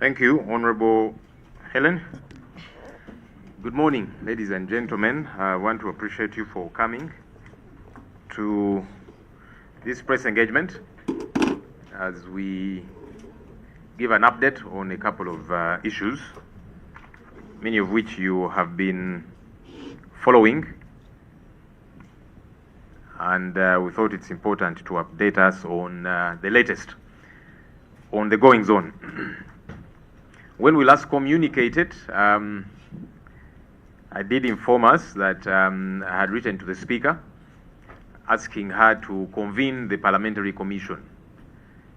Thank you, Honorable Helen. Good morning, ladies and gentlemen. I want to appreciate you for coming to this press engagement as we give an update on a couple of issues, many of which you have been following, and we thought it's important to update us on the latest on the goings-on. When we last communicated, I did inform us that I had written to the Speaker asking her to convene the Parliamentary Commission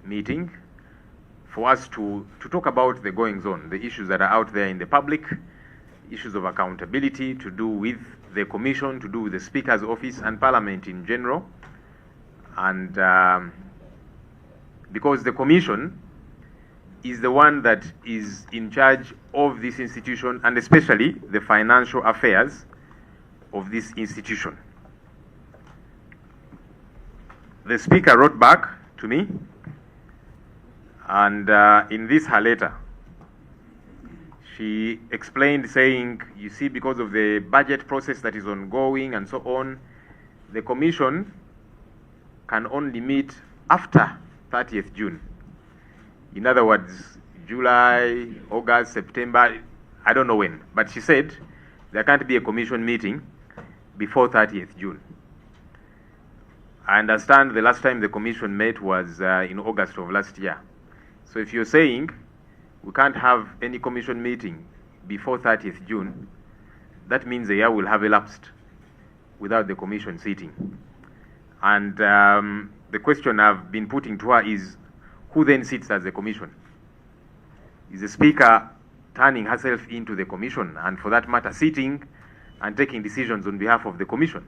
meeting for us to talk about the goings-on, the issues that are out there in the public, issues of accountability to do with the Commission, to do with the Speaker's office and Parliament in general. And because the Commission is the one that is in charge of this institution and especially the financial affairs of this institution. The Speaker wrote back to me, and in this her letter, she explained saying, you see, because of the budget process that is ongoing and so on, the Commission can only meet after 30th June. In other words, July, August, September, I don't know when. But she said there can't be a Commission meeting before 30th June. I understand the last time the Commission met was in August of last year. So if you're saying we can't have any Commission meeting before 30th June, that means a year will have elapsed without the Commission sitting. And the question I've been putting to her is, who then sits as the Commission? Is the Speaker turning herself into the Commission, and for that matter sitting and taking decisions on behalf of the Commission?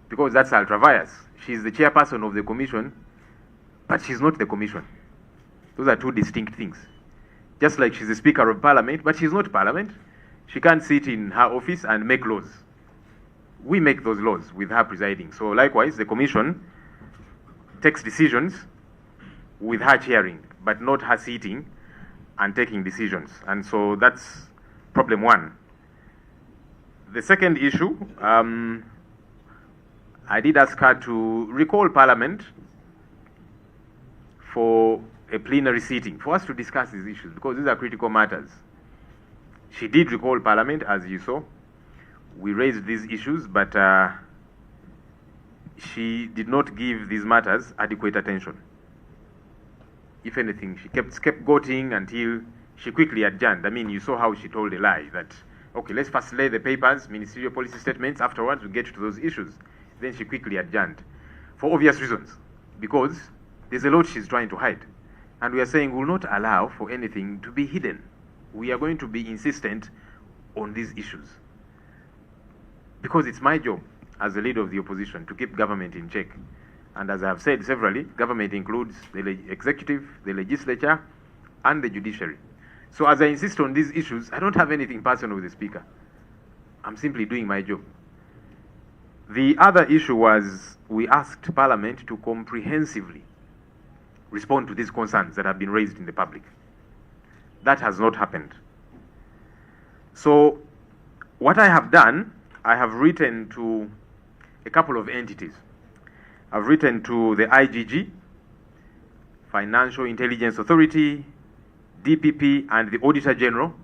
Because that's ultra vires. She's the chairperson of the Commission, but she's not the Commission. Those are two distinct things. Just like she's the Speaker of Parliament, but she's not Parliament. She can't sit in her office and make laws. We make those laws with her presiding. So likewise, the Commission takes decisions with her chairing, but not her sitting and taking decisions. And so that's problem one. The second issue, I did ask her to recall Parliament for a plenary sitting, for us to discuss these issues, because these are critical matters. She did recall Parliament, as you saw. We raised these issues, but she did not give these matters adequate attention. If anything, she kept scapegoating until she quickly adjourned. I mean, you saw how she told a lie that, okay, let's first lay the papers, ministerial policy statements, afterwards we get to those issues. Then she quickly adjourned for obvious reasons, because there's a lot she's trying to hide. And we are saying we will not allow for anything to be hidden. We are going to be insistent on these issues. Because it's my job as the leader of the opposition to keep government in check. And as I have said severally, government includes the executive, the legislature, and the judiciary. So as I insist on these issues, I don't have anything personal with the Speaker. I'm simply doing my job. The other issue was we asked Parliament to comprehensively respond to these concerns that have been raised in the public. That has not happened. So what I have done, I have written to a couple of entities. I've written to the IGG, Financial Intelligence Authority, DPP, and the Auditor General,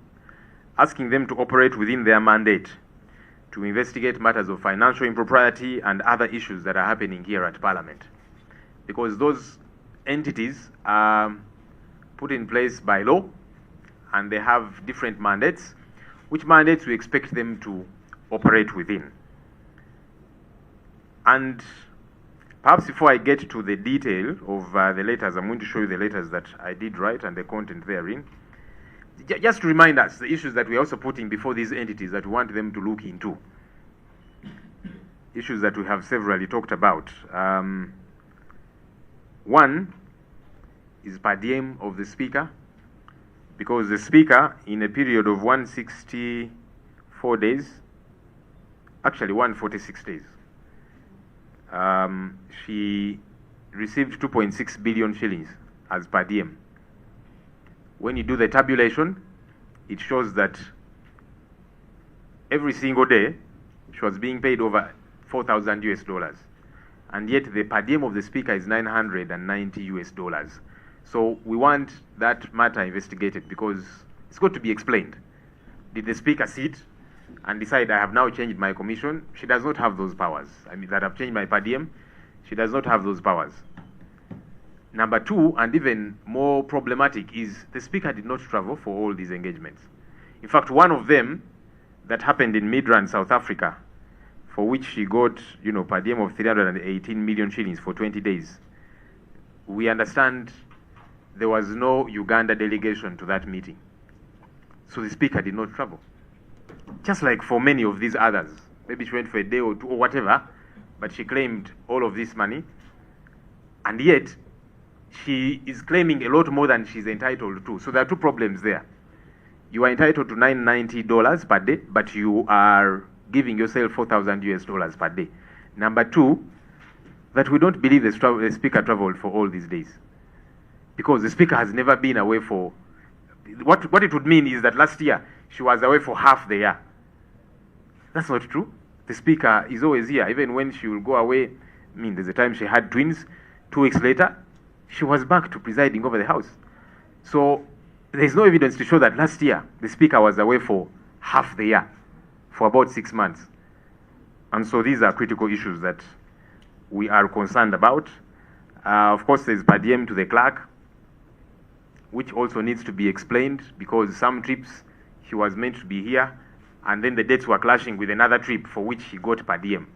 asking them to operate within their mandate to investigate matters of financial impropriety and other issues that are happening here at Parliament. Because those entities are put in place by law, and they have different mandates, which mandates we expect them to operate within. And perhaps before I get to the detail of the letters, I'm going to show you the letters that I did write and the content therein. Just to remind us the issues that we're also putting before these entities that we want them to look into. Issues that we have severally talked about. One is per diem of the Speaker, because the Speaker, in a period of 164 days, actually 146 days, she received 2.6 billion shillings as per diem, When you do the tabulation, it shows that every single day she was being paid over 4,000 US dollars. And yet the per diem of the speaker is 990 US dollars. So we want that matter investigated because it's got to be explained. Did the speaker sit and decide, I have now changed my commission? She does not have those powers. I mean, that I've changed my per diem, she does not have those powers. Number two, and even more problematic, is the speaker did not travel for all these engagements. In fact, one of them that happened in Midrand, South Africa, for which she got, per diem of 318 million shillings for 20 days. We understand there was no Uganda delegation to that meeting. So the speaker did not travel. Just like for many of these others. Maybe she went for a day or two or whatever, but she claimed all of this money. And yet, she is claiming a lot more than she's entitled to. So there are two problems there. You are entitled to $990 per day, but you are giving yourself 4,000 US dollars per day. Number two, that we don't believe the speaker traveled for all these days. Because the speaker has never been away for... What it would mean is that last year, she was away for half the year. That's not true. The speaker is always here. Even when she will go away, there's a time she had twins. 2 weeks later, she was back to presiding over the House. So there's no evidence to show that last year, the speaker was away for half the year, for about 6 months. And so these are critical issues that we are concerned about. Of course, there's per diem to the clerk, which also needs to be explained because some trips he was meant to be here and then the dates were clashing with another trip for which he got per diem.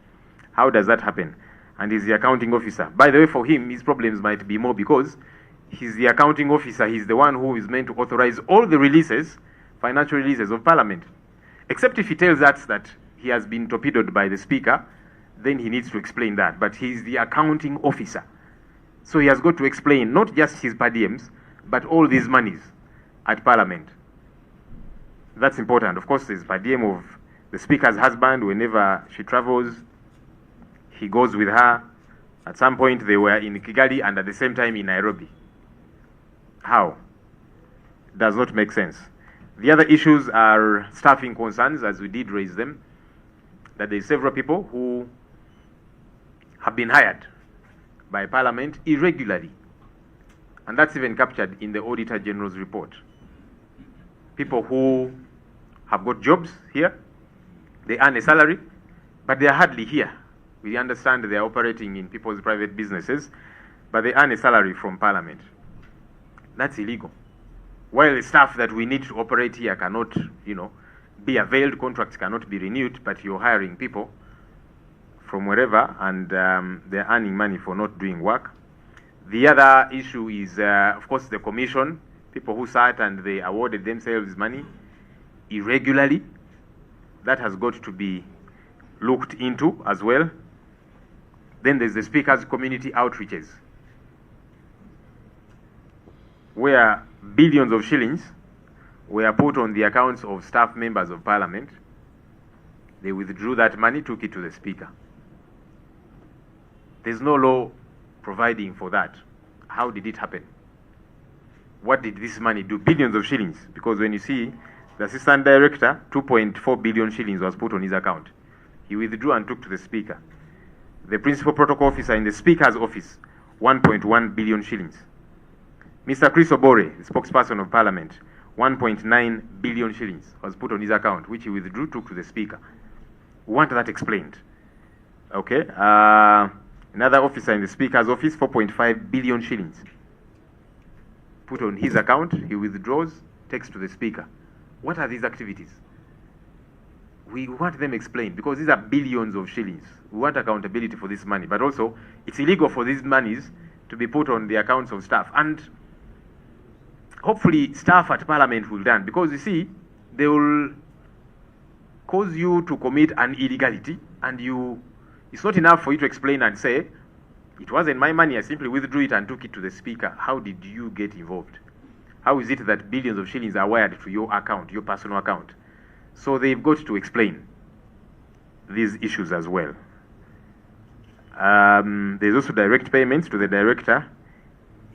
How does that happen? And he's the accounting officer. By the way, for him, his problems might be more because he's the accounting officer. He's the one who is meant to authorize all the releases, financial releases of Parliament. Except if he tells us that he has been torpedoed by the speaker, then he needs to explain that. But he's the accounting officer. So he has got to explain not just his per diems, but all these monies at Parliament. That's important. Of course, there's per diem of the speaker's husband. Whenever she travels, he goes with her. At some point, they were in Kigali and at the same time in Nairobi. How? Does not make sense. The other issues are staffing concerns, as we did raise them, that there are several people who have been hired by Parliament irregularly. And that's even captured in the Auditor General's report. People who have got jobs here, they earn a salary, but they are hardly here. We understand they are operating in people's private businesses, but they earn a salary from Parliament. That's illegal. While the staff that we need to operate here cannot, be availed, contracts cannot be renewed, but you're hiring people from wherever and they're earning money for not doing work. The other issue is, of course, the commission, people who sat and they awarded themselves money irregularly. That has got to be looked into as well. Then there's the Speaker's community outreaches, where billions of shillings were put on the accounts of staff members of Parliament. They withdrew that money, took it to the Speaker. There's no law providing for that. How did it happen? What did this money do? Billions of shillings. Because when you see the Assistant Director, 2.4 billion shillings was put on his account. He withdrew and took to the Speaker. The Principal Protocol Officer in the Speaker's office, 1.1 billion shillings. Mr. Chris Obore, the spokesperson of Parliament, 1.9 billion shillings was put on his account, which he withdrew, took to the Speaker. We want that explained. Okay. Another officer in the Speaker's office, 4.5 billion shillings. Put on his account, he withdraws, takes to the Speaker. What are these activities? We want them explained because these are billions of shillings. We want accountability for this money, but also it's illegal for these monies to be put on the accounts of staff. And hopefully staff at Parliament will learn, because you see, they will cause you to commit an illegality, and it's not enough for you to explain and say, it wasn't my money, I simply withdrew it and took it to the Speaker. How did you get involved? How is it that billions of shillings are wired to your account, your personal account? So they've got to explain these issues as well. There's also direct payments to the Director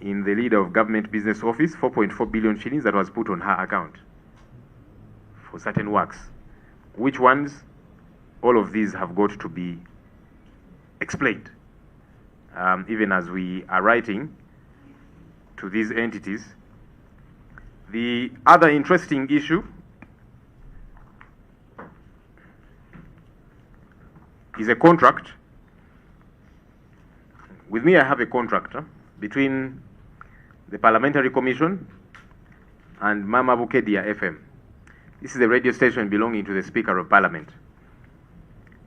in the Leader of Government Business Office, 4.4 billion shillings that was put on her account for certain works. Which ones? All of these have got to be explained. Even as we are writing to these entities. The other interesting issue is a contract. With me, I have a contract between the Parliamentary Commission and Mama Bukedia FM. This is a radio station belonging to the Speaker of Parliament.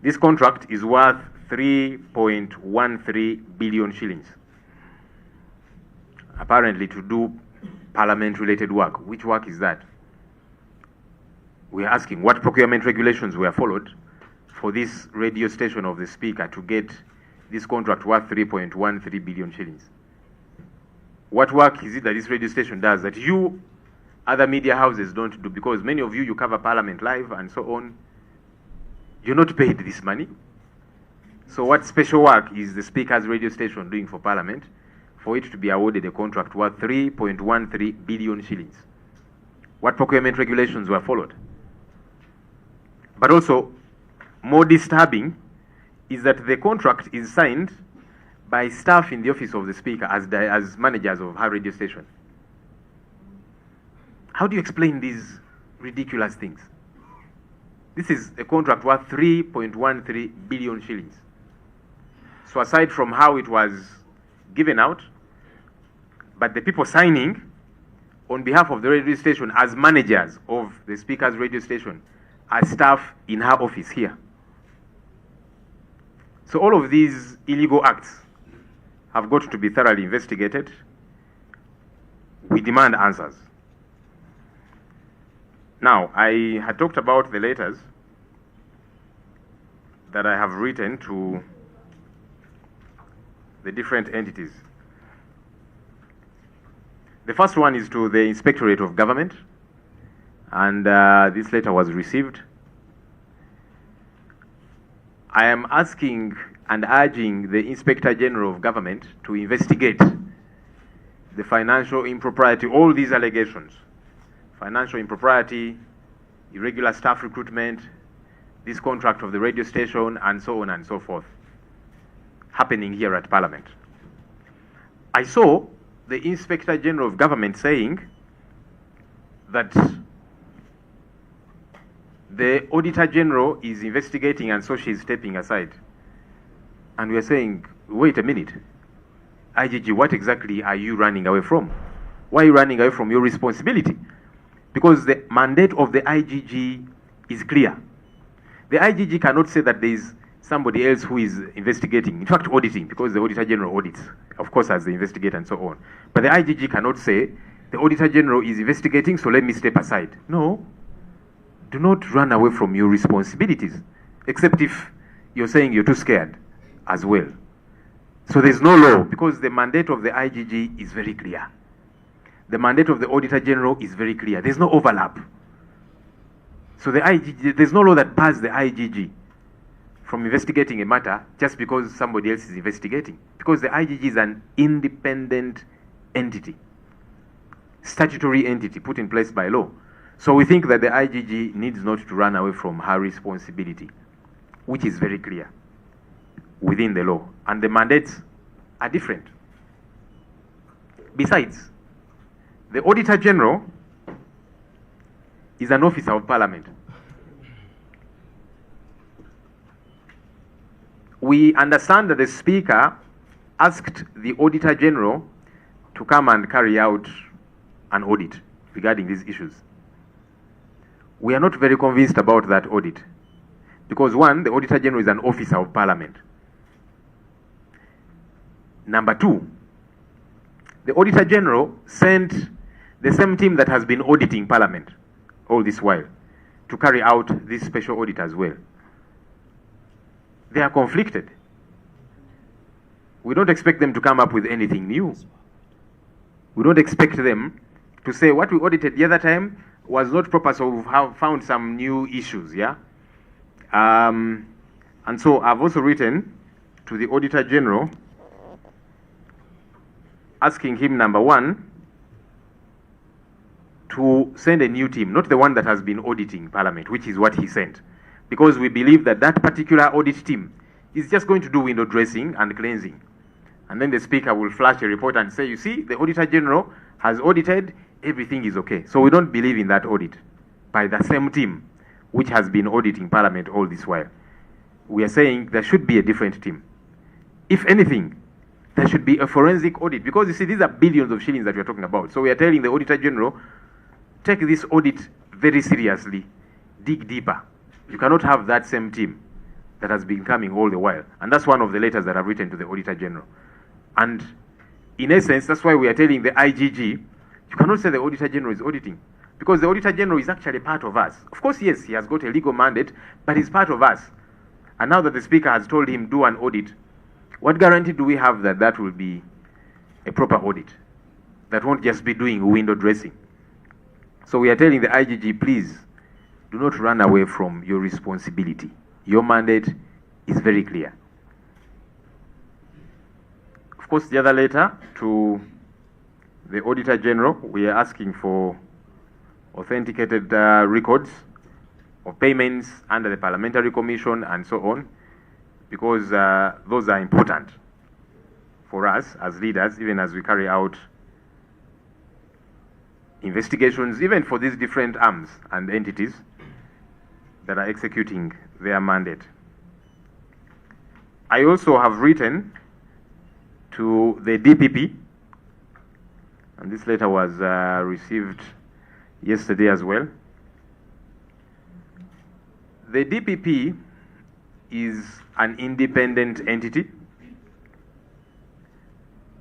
This contract is worth 3.13 billion shillings. Apparently to do parliament-related work. Which work is that? We are asking what procurement regulations were followed for this radio station of the Speaker to get this contract worth 3.13 billion shillings. What work is it that this radio station does that you, other media houses, don't do? Because many of you cover Parliament Live and so on. You're not paid this money. So what special work is the Speaker's radio station doing for Parliament for it to be awarded a contract worth 3.13 billion shillings? What procurement regulations were followed? But also, more disturbing is that the contract is signed by staff in the office of the Speaker as managers of her radio station. How do you explain these ridiculous things? This is a contract worth 3.13 billion shillings. So aside from how it was given out, but the people signing on behalf of the radio station as managers of the Speaker's radio station are staff in her office here. So all of these illegal acts have got to be thoroughly investigated. We demand answers. Now, I had talked about the letters that I have written to the different entities. The first one is to the Inspectorate of Government, and this letter was received. I am asking and urging the Inspector General of Government to investigate the financial impropriety, all these allegations, financial impropriety, irregular staff recruitment, this contract of the radio station, and so on and so forth, happening here at Parliament. I saw the Inspector General of Government saying that the Auditor General is investigating and so she's stepping aside. And we're saying, wait a minute, IGG, what exactly are you running away from? Why are you running away from your responsibility? Because the mandate of the IGG is clear. The IGG cannot say that there is somebody else who is investigating, in fact auditing, because the Auditor General audits, of course, as the investigator and so on. But the IGG cannot say, the Auditor General is investigating, so let me step aside. No. Do not run away from your responsibilities, except if you're saying you're too scared as well. So there's no law, because the mandate of the IGG is very clear. The mandate of the Auditor General is very clear. There's no overlap. So the IGG, there's no law that bars the IGG from investigating a matter just because somebody else is investigating. Because the IGG is an independent entity, statutory entity put in place by law. So we think that the IGG needs not to run away from her responsibility, which is very clear within the law. And the mandates are different. Besides, the Auditor General is an officer of Parliament. We understand that the Speaker asked the Auditor General to come and carry out an audit regarding these issues. We are not very convinced about that audit because, one, the Auditor General is an officer of Parliament. Number two, the Auditor General sent the same team that has been auditing Parliament all this while to carry out this special audit as well. They are conflicted. We don't expect them to come up with anything new. We don't expect them to say what we audited the other time was not proper, so we've found some new issues, yeah? And so I've also written to the Auditor General asking him, number one, to send a new team, not the one that has been auditing Parliament, which is what he sent, because we believe that that particular audit team is just going to do window dressing and cleansing. And then the Speaker will flash a report and say, you see, the Auditor General has audited, everything is okay. So we don't believe in that audit by the same team which has been auditing Parliament all this while. We are saying there should be a different team. If anything, there should be a forensic audit, because you see, these are billions of shillings that we are talking about. So we are telling the Auditor General, take this audit very seriously, dig deeper. You cannot have that same team that has been coming all the while. And that's one of the letters that I've written to the Auditor General. And in essence, that's why we are telling the IGG, you cannot say the Auditor General is auditing, because the Auditor General is actually part of us. Of course, yes, he has got a legal mandate, but he's part of us. And now that the Speaker has told him, do an audit, what guarantee do we have that that will be a proper audit? That won't just be doing window dressing. So we are telling the IGG, please, do not run away from your responsibility. Your mandate is very clear. Of course, the other letter to the Auditor General, we are asking for authenticated records of payments under the Parliamentary Commission and so on, because those are important for us as leaders, even as we carry out investigations, even for these different arms and entities that are executing their mandate. I also have written to the DPP, and this letter was received yesterday as well. The DPP is an independent entity,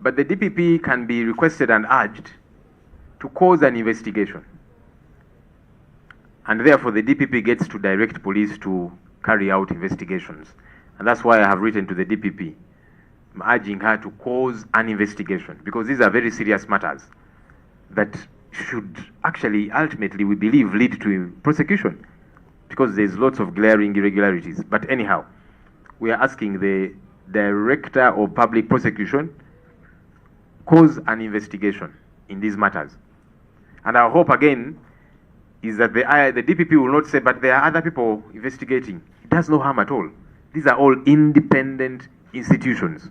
but the DPP can be requested and urged to cause an investigation. And therefore, the DPP gets to direct police to carry out investigations. And that's why I have written to the DPP. I'm urging her to cause an investigation, because these are very serious matters that should actually, ultimately, we believe, lead to prosecution, because there's lots of glaring irregularities. But anyhow, we are asking the Director of Public Prosecution cause an investigation in these matters. And our hope, again, is that the DPP will not say, but there are other people investigating. It does no harm at all. These are all independent institutions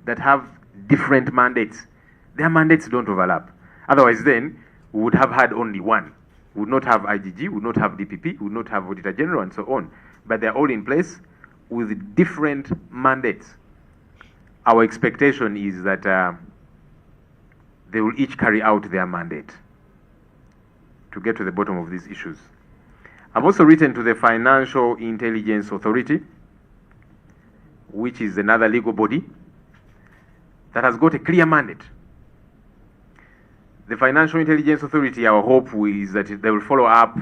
that have different mandates. Their mandates don't overlap. Otherwise, then, we would have had only one. We would not have IGG, we would not have DPP, we would not have Auditor General, and so on. But they're all in place with different mandates. Our expectation is that they will each carry out their mandate to get to the bottom of these issues. I've also written to the Financial Intelligence Authority, which is another legal body that has got a clear mandate. The Financial Intelligence Authority, our hope is that they will follow up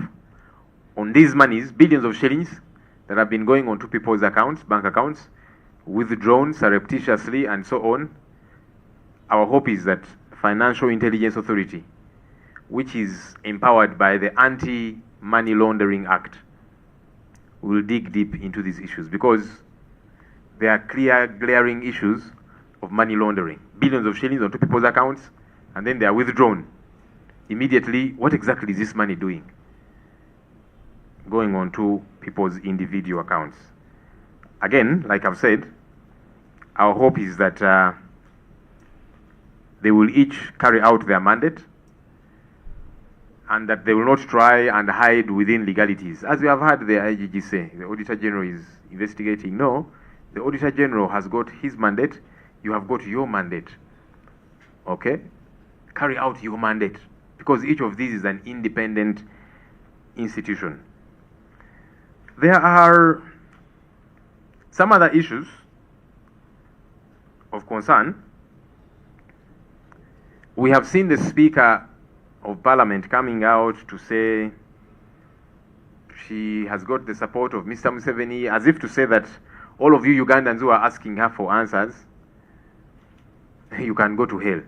on these monies, billions of shillings, that have been going onto people's accounts, bank accounts, withdrawn surreptitiously and so on. Our hope is that Financial Intelligence Authority, which is empowered by the Anti-Money Laundering Act, will dig deep into these issues, because there are clear, glaring issues of money laundering. Billions of shillings onto people's accounts, and then they are withdrawn immediately. What exactly is this money doing? Going onto people's individual accounts. Again, like I've said, our hope is that they will each carry out their mandate, and that they will not try and hide within legalities. As we have heard the IGG say, the Auditor General is investigating. No, the Auditor General has got his mandate, you have got your mandate. Okay? Carry out your mandate, because each of these is an independent institution. There are some other issues of concern. We have seen the Speaker of Parliament coming out to say she has got the support of Mr. Museveni, as if to say that all of you Ugandans who are asking her for answers, you can go to hell.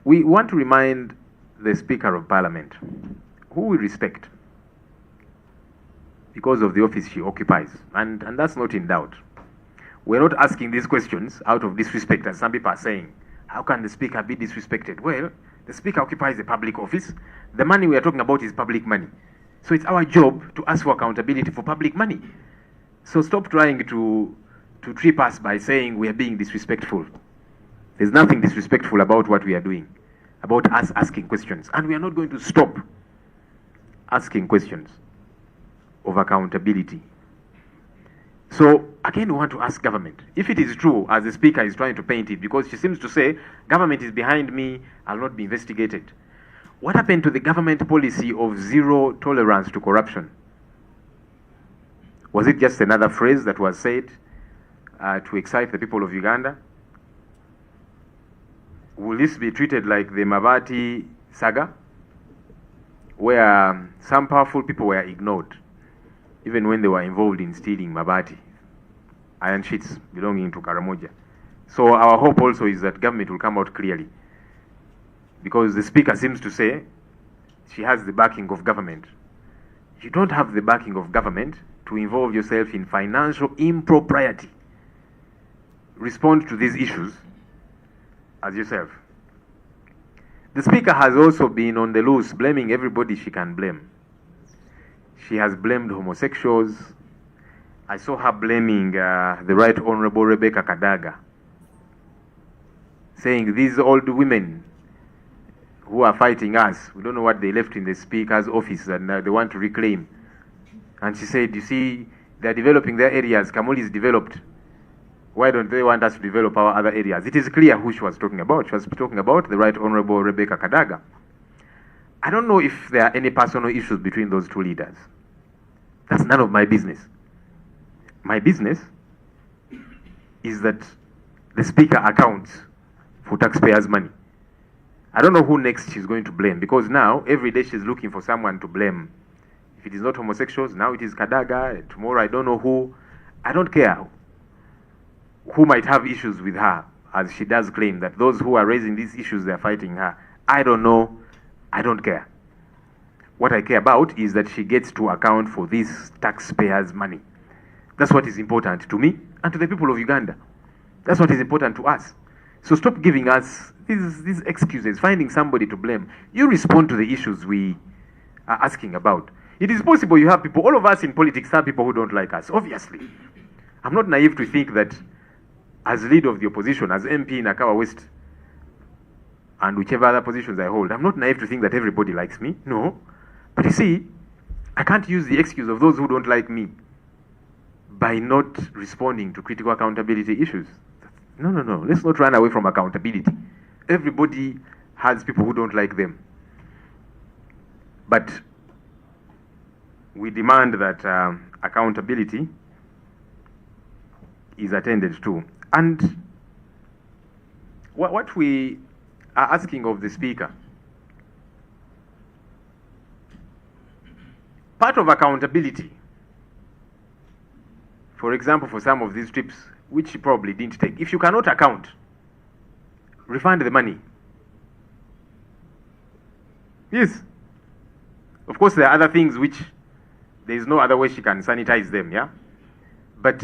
We want to remind the Speaker of Parliament, who we respect because of the office she occupies, and that's not in doubt. we're not asking these questions out of disrespect, as some people are saying. How can the Speaker be disrespected? Well, the Speaker occupies a public office. The money we are talking about is public money. So it's our job to ask for accountability for public money. So stop trying to trip us by saying we are being disrespectful. There's nothing disrespectful about what we are doing, about us asking questions. And we are not going to stop asking questions of accountability. So again, we want to ask government, if it is true, as the Speaker is trying to paint it, because she seems to say, government is behind me, I'll not be investigated. What happened to the government policy of zero tolerance to corruption? Was it just another phrase that was said to excite the people of Uganda? Will this be treated like the Mabati saga, where some powerful people were ignored, even when they were involved in stealing Mabati, iron sheets belonging to Karamoja? So our hope also is that government will come out clearly, because the Speaker seems to say she has the backing of government. You don't have the backing of government to involve yourself in financial impropriety. Respond to these issues as yourself. The Speaker has also been on the loose, blaming everybody she can blame. She has blamed homosexuals. I saw her blaming the Right Honorable Rebecca Kadaga, saying these old women who are fighting us, we don't know what they left in the Speaker's office and they want to reclaim. And she said, you see, they're developing their areas. Kamuli is developed. Why don't they want us to develop our other areas? It is clear who she was talking about. She was talking about the Right Honorable Rebecca Kadaga. I don't know if there are any personal issues between those two leaders. That's none of my business. My business is that the Speaker accounts for taxpayers' money. I don't know who next she's going to blame, because now every day she's looking for someone to blame. If it is not homosexuals, now it is Kadaga. Tomorrow I don't know who. I don't care who might have issues with her, as she does claim that those who are raising these issues, they're fighting her. I don't know. I don't care. What I care about is that she gets to account for this taxpayers' money. That's what is important to me and to the people of Uganda. That's what is important to us. So stop giving us these excuses, finding somebody to blame. You respond to the issues we are asking about. It is possible you have people, all of us in politics have people who don't like us, obviously. I'm not naive to think that as leader of the opposition, as MP in Akawa West, and whichever other positions I hold, I'm not naive to think that everybody likes me. No. But you see, I can't use the excuse of those who don't like me by not responding to critical accountability issues. No. Let's not run away from accountability. Everybody has people who don't like them. But we demand that accountability is attended to. And what we are asking of the Speaker, part of accountability, for example, for some of these trips, which she probably didn't take, if you cannot account, refund the money. Yes. Of course, there are other things which there is no other way she can sanitize them, yeah? But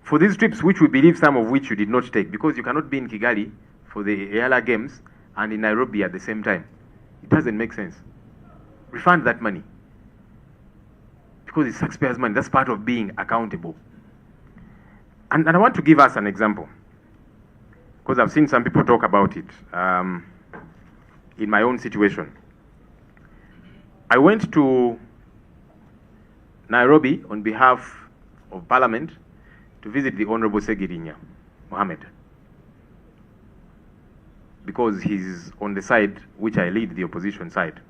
for these trips, which we believe some of which you did not take, because you cannot be in Kigali for the EALA Games and in Nairobi at the same time. It doesn't make sense. Refund that money. Because it's taxpayers' money. That's part of being accountable. And I want to give us an example, because I've seen some people talk about it in my own situation. I went to Nairobi on behalf of Parliament to visit the Honorable Segirinya Mohammed, because he's on the side which I lead, the opposition side.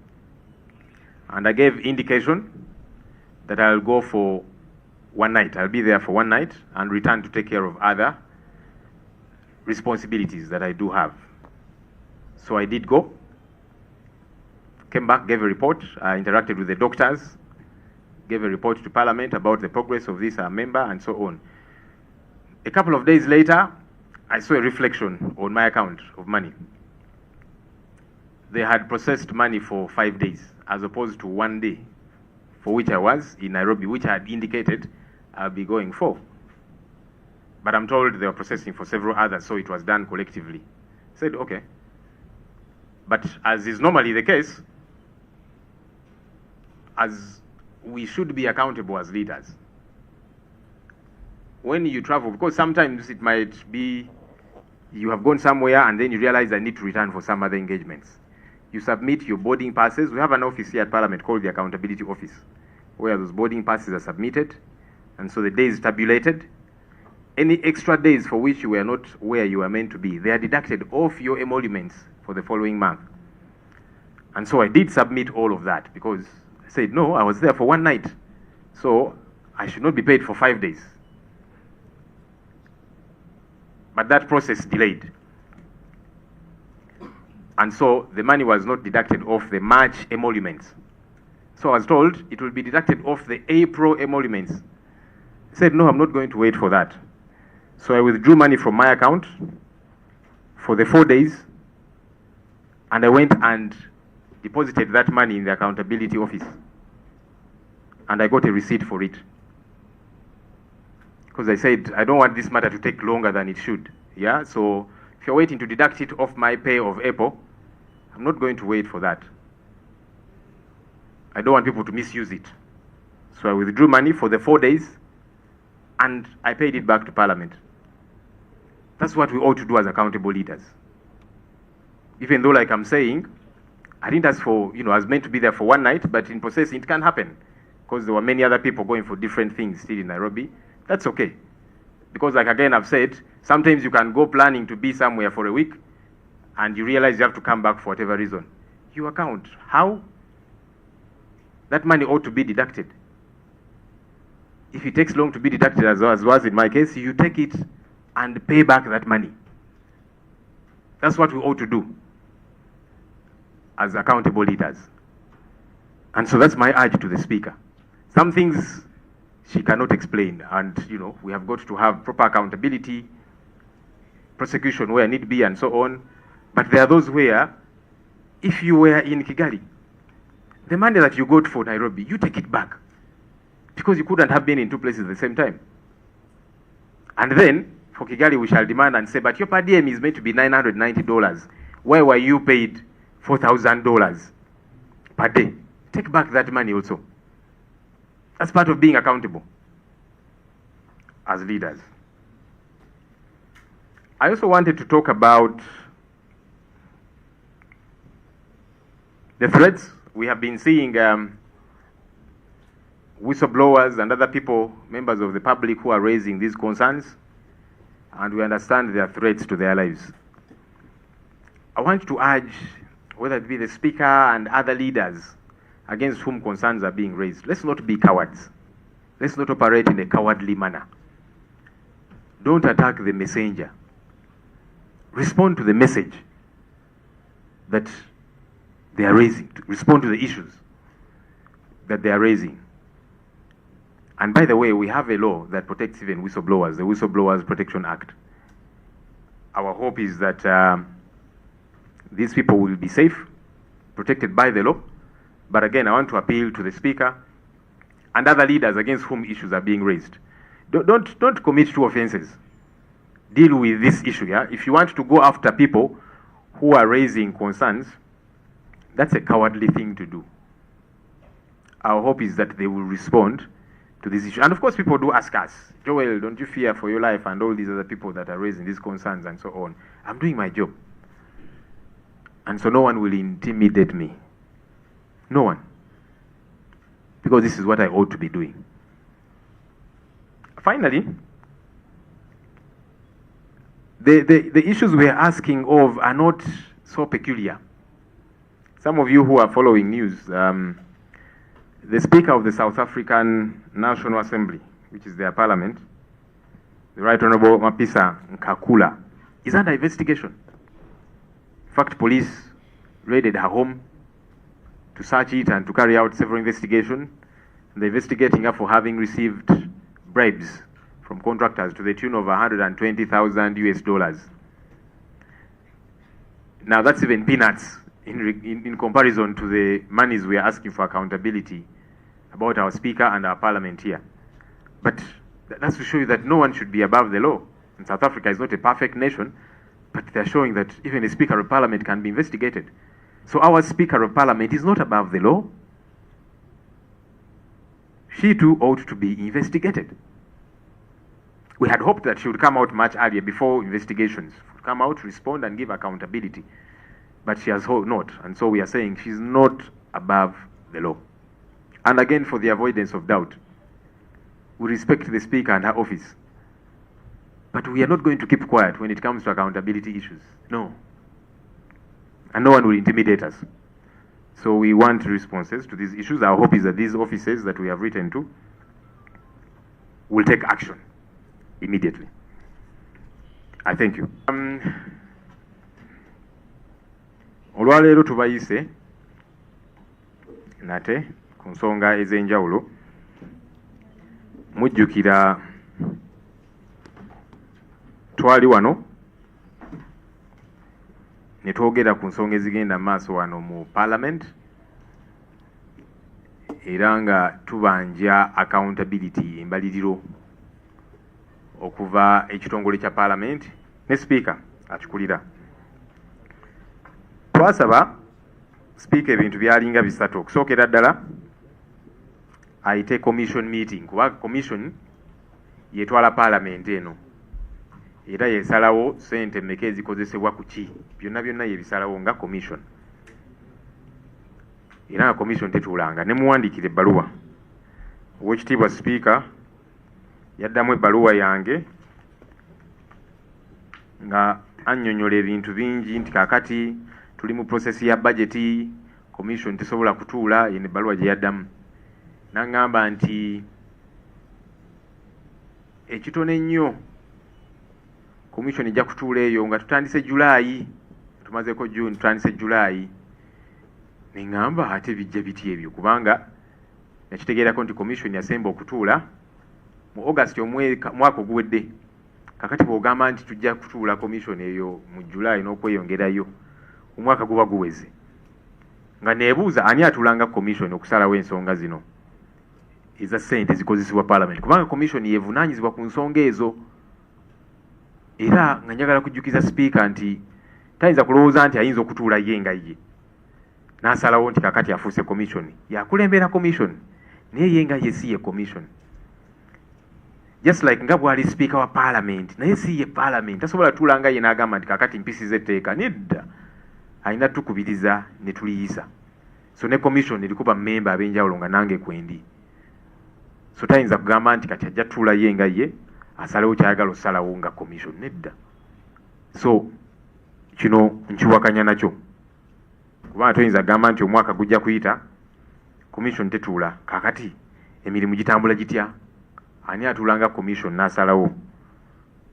And I gave indication that I'll go for one night. I'll be there for one night and return to take care of other responsibilities that I do have. So I did go, came back, gave a report, I interacted with the doctors, gave a report to Parliament about the progress of this member and so on. A couple of days later, I saw a reflection on my account of money. They had processed money for 5 days as opposed to 1 day, for which I was in Nairobi, which I had indicated I'll be going for. But I'm told they were processing for several others, so it was done collectively. I said, okay. But as is normally the case, as we should be accountable as leaders. When you travel, because sometimes it might be you have gone somewhere and then you realize I need to return for some other engagements. You submit your boarding passes. We have an office here at Parliament called the Accountability Office, where those boarding passes are submitted, and so the day is tabulated. Any extra days for which you were not where you were meant to be, they are deducted off your emoluments for the following month. And so I did submit all of that because I said, no, I was there for one night, so I should not be paid for 5 days. But that process delayed. And so the money was not deducted off the March emoluments. So I was told it will be deducted off the April emoluments. I said, no, I'm not going to wait for that. So I withdrew money from my account for the 4 days, and I went and deposited that money in the accountability office. And I got a receipt for it. Because I said, I don't want this matter to take longer than it should. Yeah, so if you're waiting to deduct it off my pay of April, I'm not going to wait for that. I don't want people to misuse it. So I withdrew money for the 4 days, and I paid it back to Parliament. That's what we ought to do as accountable leaders. Even though, like I'm saying, I didn't ask for, I was meant to be there for one night, but in processing, it can happen. Because there were many other people going for different things still in Nairobi. That's okay. Because like again I've said, sometimes you can go planning to be somewhere for a week and you realize you have to come back for whatever reason. You account. How? That money ought to be deducted. If it takes long to be deducted, as was in my case, you take it and pay back that money. That's what we ought to do as accountable leaders. And so that's my urge to the Speaker. Some things she cannot explain, and we have got to have proper accountability, prosecution where need be, and so on. But there are those where, if you were in Kigali, the money that you got for Nairobi, you take it back, because you couldn't have been in two places at the same time. And then for Kigali, we shall demand and say, but your per diem is meant to be $990. Why were you paid $4,000 per day? Take back that money also. That's part of being accountable as leaders. I also wanted to talk about the threats. We have been seeing whistleblowers and other people, members of the public, who are raising these concerns, and we understand their threats to their lives. I want to urge, whether it be the Speaker and other leaders against whom concerns are being raised, let's not be cowards. Let's not operate in a cowardly manner. Don't attack the messenger. Respond to the message that they are raising. Respond to the issues that they are raising. And by the way, we have a law that protects even whistleblowers, the Whistleblowers Protection Act. Our hope is that these people will be safe, protected by the law. But again, I want to appeal to the Speaker and other leaders against whom issues are being raised. Don't commit two offenses. Deal with this issue. Yeah? If you want to go after people who are raising concerns, that's a cowardly thing to do. Our hope is that they will respond to this issue. And of course, people do ask us, Joel, don't you fear for your life, and all these other people that are raising these concerns and so on. I'm doing my job. And so no one will intimidate me. No one. Because this is what I ought to be doing. Finally, the issues we are asking of are not so peculiar. Some of you who are following news, the Speaker of the South African National Assembly, which is their parliament, the Right Honorable Mapisa Nkakula, is under investigation. In fact, police raided her home to search it and to carry out several investigations. They're investigating her for having received bribes from contractors to the tune of 120,000 US dollars. Now that's even peanuts in comparison to the monies we are asking for accountability about our Speaker and our Parliament here. But that's to show you that no one should be above the law. And South Africa is not a perfect nation, but they're showing that even a Speaker of Parliament can be investigated. So our Speaker of Parliament is not above the law. She too ought to be investigated. We had hoped that she would come out much earlier before investigations. Come out, respond, and give accountability. But she has not. And so we are saying she's not above the law. And again, for the avoidance of doubt, we respect the Speaker and her office. But we are not going to keep quiet when it comes to accountability issues. No. And no one will intimidate us. So we want responses to these issues. Our hope is that these offices that we have written to will take action immediately. I thank you. Olwaleero tubayise nate ku nsonga ez'enjawulo. Mujjukira twali wano ne twogera ku nsonga ezigenda maaso wano mu Parliament era nga tubanja accountability embaliriro okuva ekitongole kya Parliament ne Speaker akikulira. Twasaba Speaker ebintu byalinga bisatu. Okusookera ddala ayite commission meeting kuba commission yetwala Parliament eno era yesalawo sente mmeka ezikozesebwa ku ki byonna byonna yebisalawo nga commission era nga commission tetuulanga ne muwandiikira ebbaluwa. Oweekitiibwa Speaker yaddamu ebbaluwa yange nga annyonnyola ebintu bingi nti kaakati tuli mu process ya budget, commission tesobola kutuula. Yeno ebbaluwa gye yaddamu n'aŋŋamba nti ekitone nnyo commission ejja kutuula eyo nga tutandise Julaayi, tumazeeko June, tutandise Julaayi. Ne ŋŋamba ate bijja biti ebyo kubanga nakitegeerako nti commission yasemba okutuula mu August omwaka oguwedde. Kakati bw'ogamba nti tujja kutuula commission eyo mu Julaayi n'okweyongerayo omwaka guba guweze. Nga neebuuza ani atuulanga commission okusalawo ensonga zino eza ssente zikozesebwa Parliament kubanga commission yeevunaanyizibwa ku nsonga ezo. Era nga njagala kujjukiza Speaker nti tayinza kulowooza nti ayinza okutuula ye nga ye n'asalawo nti kakati afuuse commission. Yakulembera commission naye ye nga ye si ye commission. Just like nga bw'ali Speaker wa Parliament naye si ye Parliament. Tasobola tuulanga ye n'agamba nti kakati mpisiza etteeka. Nedda, alina tukubiriza ne tuliyisa. So ne commission erikuba member ab'enjawulo nga nange kwendi. So tayinza kugamba nti kati ajja tuula ye nga ye asalawo kyayagala osalawo nga commission. Nedda. So kino nkiwakanya nakyo kubanga toyinza kugamba nti omwaka gujja kuyita commission tetuula. Kakati emirimu gitambula gitya? Ani atuulanga commission n'asalawo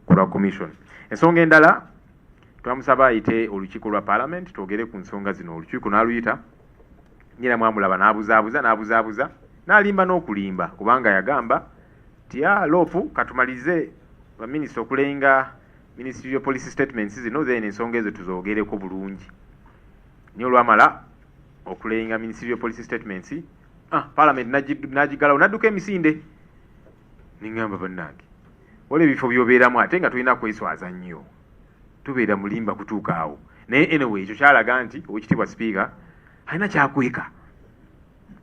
ku lwa commission? Ensonga endala twamusaba ayite olukiiko lwa Parliament twogere ku nsonga zino. Olukiiko n'aluyita, nnyina mwamulaba n'abuzaabuza n'alimba n'okulimba kubanga yagamba nti LOP katumalize baminisita okulenga Ministry of Police Statements zino then ensonga ezo tuzoogereko bulungi. Naye olwamala okulenga Ministry of Police Statements Parliament n'agigalawo n'adduka emisinde. Ningamba bannange waliwo ebifo by'obeeramu ate nga tulina kweswaza nnyo, tubeera mulimba kutuuka awo. Naye anyway ekyo kyalaga nti Oweekitiibwa Speaker alina kyakweka,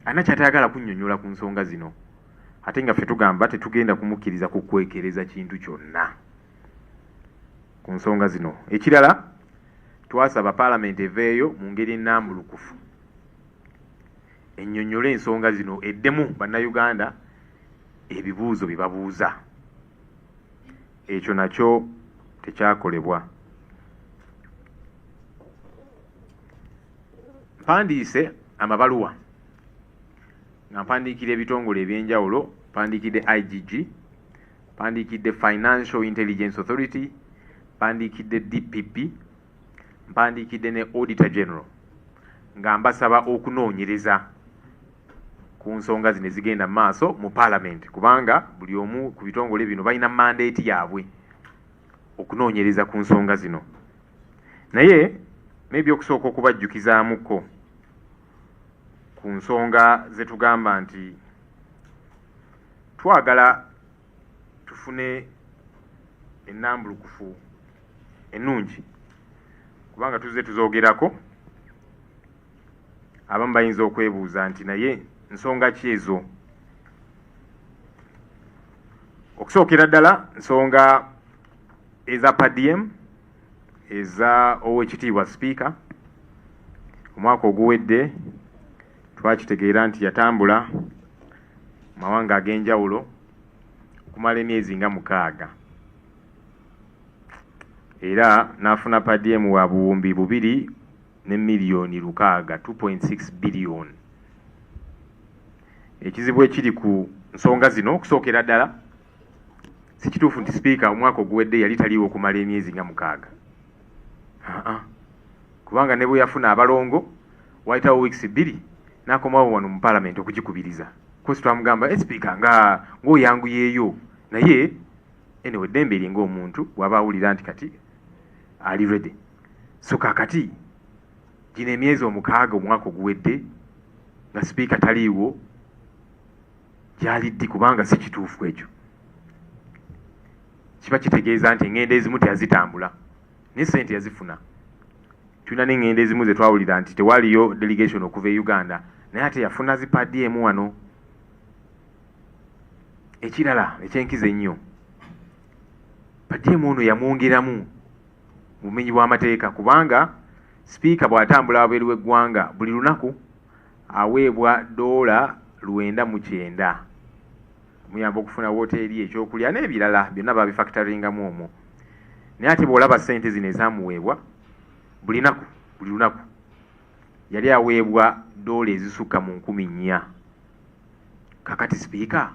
alina kyatayagala kunnyonnyola ku nsonga zino, ate nga ffe tugamba tetugenda kumukkiriza kukwekereza kintu kyonna ku nsonga zino. Ekirala twasaba Parliament eveeyo mu ngeri ennambulukufu ennyonnyole ensonga zino eddemu bannayuganda ebibuuzo bye babuuza. Ekyo nakyo tekyakolebwa. Mpandiise amabaluwa nga mpandiikira ebitongole ebyenjawulo, mpandiikidde IGG, mpandiikidde Financial Intelligence Authority, mpandiikidde DPP, mpandiikidde ne Auditor General nga mbasaba okunoonyereza ku nsonga zino ezigenda mu maaso mu Parliament kubanga buli omu ku bitongole bino balina mandate yaabwe okunoonyereza ku nsonga zino. Naye maybe okusooka okubajjukizaamuko ku nsonga ze tugamba nti twagala tufune ennambulukufu ennungi kubanga tuzze tuzoogerako abamu bayinza okwebuuza nti naye nsonga ki ezo. Okusookera ddala nsonga eza PADM eza Oweekitiibwa Sipiika omwaka oguwedde twakitegeera nti yatambula mawanga ag'enjawulo okumala emyezi nga 6 era n'afuna PADM wa buwumbi 2 ne miliyoni 600 2.6 biliyoni. Ekizibu ekiri ku nsonga zino okusookera ddala si kituufu nti Sipiika omwaka oguwedde yali taliiwo okumala emyezi nga 6 kubanga ne bwe yafuna abalongo wayitawo weeks 2 n'akomawo wano mu Parliament okugikubiriza kosi twamugamba Sipiika ng'oyanguyeeyo naye anyway eddembe eri ng'omuntu waba awulira nti kati ali ready. So kakati gino emyezi 6 omwaka oguwedde nga Sipiika taliiwo gyali ddi kubanga si kituufu ekyo. Kiba kitegeeza nti engendo ezimu teyazitambula naye ssente yazifuna. Tulina n'engendo ezimu ze twawulira nti tewaliyo delegation okuva e Uganda naye ate yafuna zi PADM wano. Ekirala ekyenkiza ennyo PADM ono yamwongeramu bumenyi bw'amateeka kubanga Sipiika bw'atambula wabweru w'eggwanga buli lunaku aweebwa $909 muyamba okufuna woteeri ekyokulya n'ebirala byonna babifactoringamu omwo. Naye ate bw'olaba ssente zino ezaamuweebwa buli lunaku yali aweebwa $4 ezisukka mu 4,000. Kakati Sipiika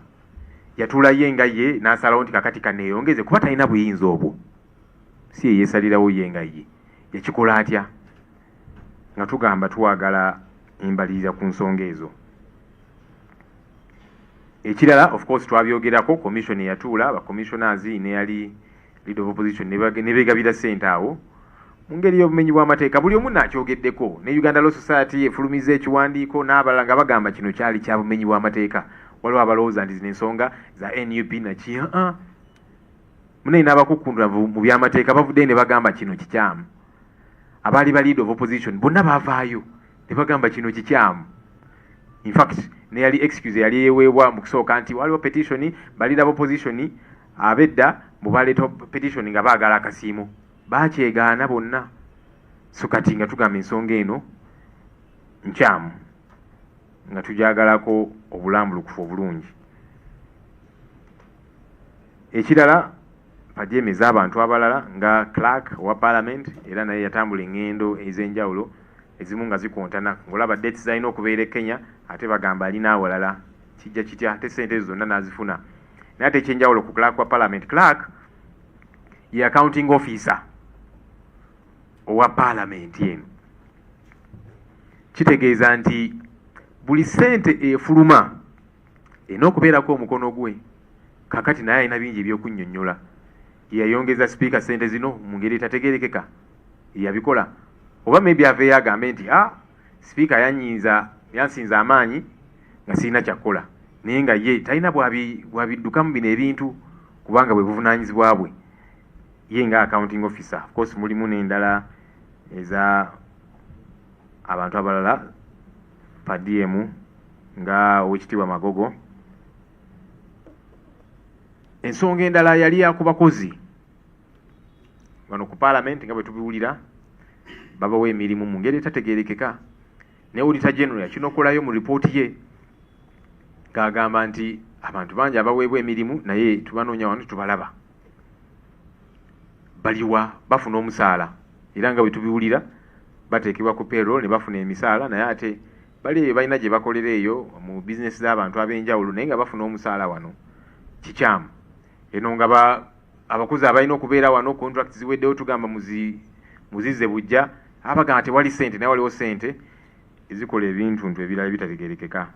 yatuulayo nga ye n'asalawo nti kakati kaneeyongeze kuba talina buyinza obwo. Si ye yeesalirawo ye nga ye yakikola atya nga tugamba tuwagala embalirira ku nsonga ezo. Ekirala of course twabyogerako commission eyatuula ba commissioners ne yali leader of opposition ne begabira ssente awo mu ngeri y'obumenyi bw'amateeka buli omu n'akyogeddeko ne Uganda Law Society efulumiza ekiwandiiko n'abalala nga bagamba kino kyali kya bumenyi bw'amateeka. Waliwo abalowooza nti zino ensonga za NUP naki munayi n'abakukundulavu mu by'amateeka bavudde ne bagamba kino kikyamu. Abaali ba leader of opposition bonna baavaayo ne bagamba kino kikyamu. In fact ne yali excuse yali yeweebwa mu kusooka nti waliwo petition ba leader of opposition abedda mu baleeta petition nga baagala akasiimo bakyegaana bonna. So kati nga tugamba ensonga eno nkyamu nga tujagalako obulambulukufu obulungi. Ekirala PADM ez'abantu abalala nga clerk wa Parliament era naye yatambula engendo ez'enjawulo ezimu nga zikontana ng'olaba dates zalina okubeera e Kenya ate bagamba alina awalala kijja kitya ate ssente ezo zonna n'azifuna. Naye ate ekyenjawulo ku clerk wa Parliament, clerk ye accounting officer owa Parliament eno. Kitegeeza nti buli ssente efuluma erina okubeerako omukono gwe. Kakati naye alina bingi ebyokunnyonnyola. Yayongeza Sipiika ssente zino mu ngeri etategeerekeka yabikola oba maybe aveeyo agambe nti Sipiika yansinza amaanyi nga sirina kyakkola naye nga ye talina bwabiddukamu bino ebintu kubanga bwe buvunaanyizibwa bwe ye nga accounting officer. Of course mulimu n'endala eza abantu abalala PADM nga Oweekitiibwa Magogo. Ensonga endala yali yakubakozi wano ku Parliament nga bwe tubiwulira babawo emirimu mu ngeri etategeerekeka. Ne Auditor General yakinokolayo mu ripooti ye ng'agamba nti abantu bangi abaweebwa emirimu naye tubanoonya wano tubalaba baliwa bafuna omusaala era nga bwe tubiwulira bateekebwa ku payroll ne bafuna emisaala naye ate bali eyo balina gye bakolera eyo mu bizinesi z'abantu ab'enjawulo naye nga bafuna omusaala wano. Kikyamu eno nga abakozi abalina okubeera wano contract ziweddewo tugamba muzizze bujja abagamba tewali ssente naye waliwo ssente ezikola ebintuntu ebirala bitategeerekeka.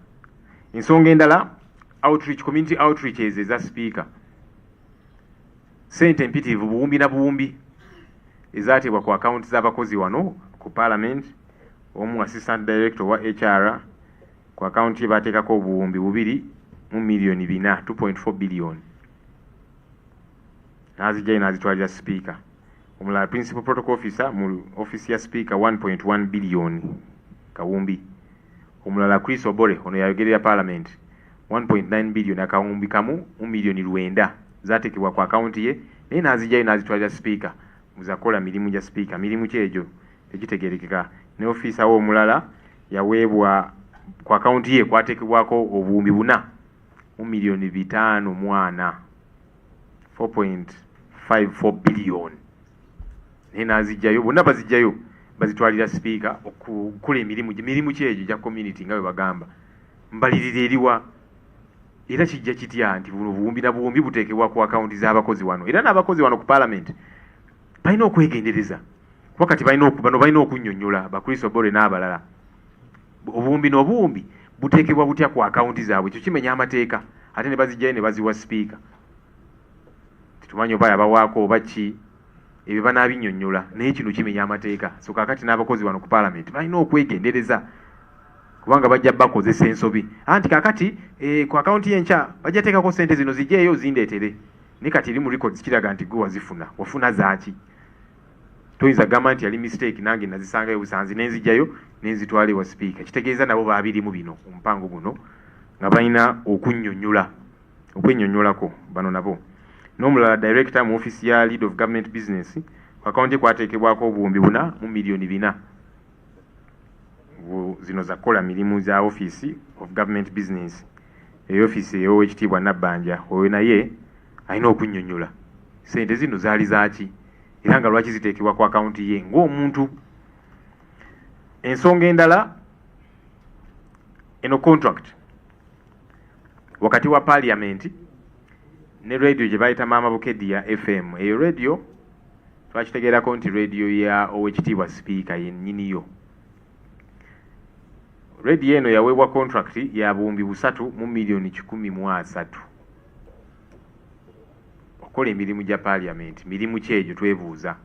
Ensonga endala community outreach ezo eza Sipiika. Ssente mpitirivu buwumbi na buwumbi ezaatebwa ku akawunti z'abakozi wano ku Parliament. Omu assistant director wa HR ku akawunti ye baateekako obuwumbi 2 mu miliyoni 4 2.4 biliyoni. n'azijjayo n'azitwalira speaker. Omulala principal protocol officer mu office ya speaker 1.1 billion kawumbi. Omulala Chris Obore ono yayogerera parliament 1.9 billion akawumbi kamu 1 million 9 zatekebwa ku account ye naye n'azijjayo n'azitwalira speaker muzakola mirimu gya speaker mirimu kyejo egitegerekeka ne officer wo omulala yaweebwa ku account ye kwatekebwako obuwumbi 4 1 million 5 mwana 4.54 billion naye n'azijjayo bonna bazijjayo bazitwalira speaker okukola emirimu kyejo gya community nga bwe bagamba mbalirira eriwa era kijja kitya nti buno buwumbi na buwumbi buteekebwa ku account z'abakozi wano era n'abakozi wano ku parliament balina okwegendereza wakati balina okunnyonnyola bakristo Obore n'abalala obuwumbi n'obuwumbi buteekebwa butya ku account zaabwe ekyo kimenya amateeka ate ne bazijjayo ne baziwa speaker titumanyi oba yabawaako oba ki ebyo banaabinyonnyola naye kino kimenya amateeka so kakati n'abakozi wano ku parliament balina okwegendereza kubanga bajja bakozesa ensobi anti kakati ku account y'enkya bajja teekako sente zino zijjeeyo zindeetere ne kati eri mu records kiraga nti gwe wafuna zaaki toyinza gamba nti yali mistake nange nazisangayo busanzi nenzijjayo nenzitwala ewa speaker kitegeeza nabo baabirimu bino omupango guno nga balina okwennyonnyolako bano nabo n'omulala director mu office ya lead of government business ku account kwateekebwako obuwumbi 4 mu million 4 zino zakola mirimu za office of government business office ey'Oweekitiibwa Nabbanja oyo naye alina okunnyonnyola sente zino zaali zaaki era nga lwaki ziteekebwa ku account ye ng'omuntu. Ensonga endala eno contract wakati wa parliament ne radio gye bayita Mama Bukedya FM eyo radio twakitegeerako nti radio ya Oweekitiibwa speaker yennyiniyo. Radio eno yaweebwa contract ya buwumbi 3 mu million 13 okola emirimu gya parliament mirimu kyejo twebuuza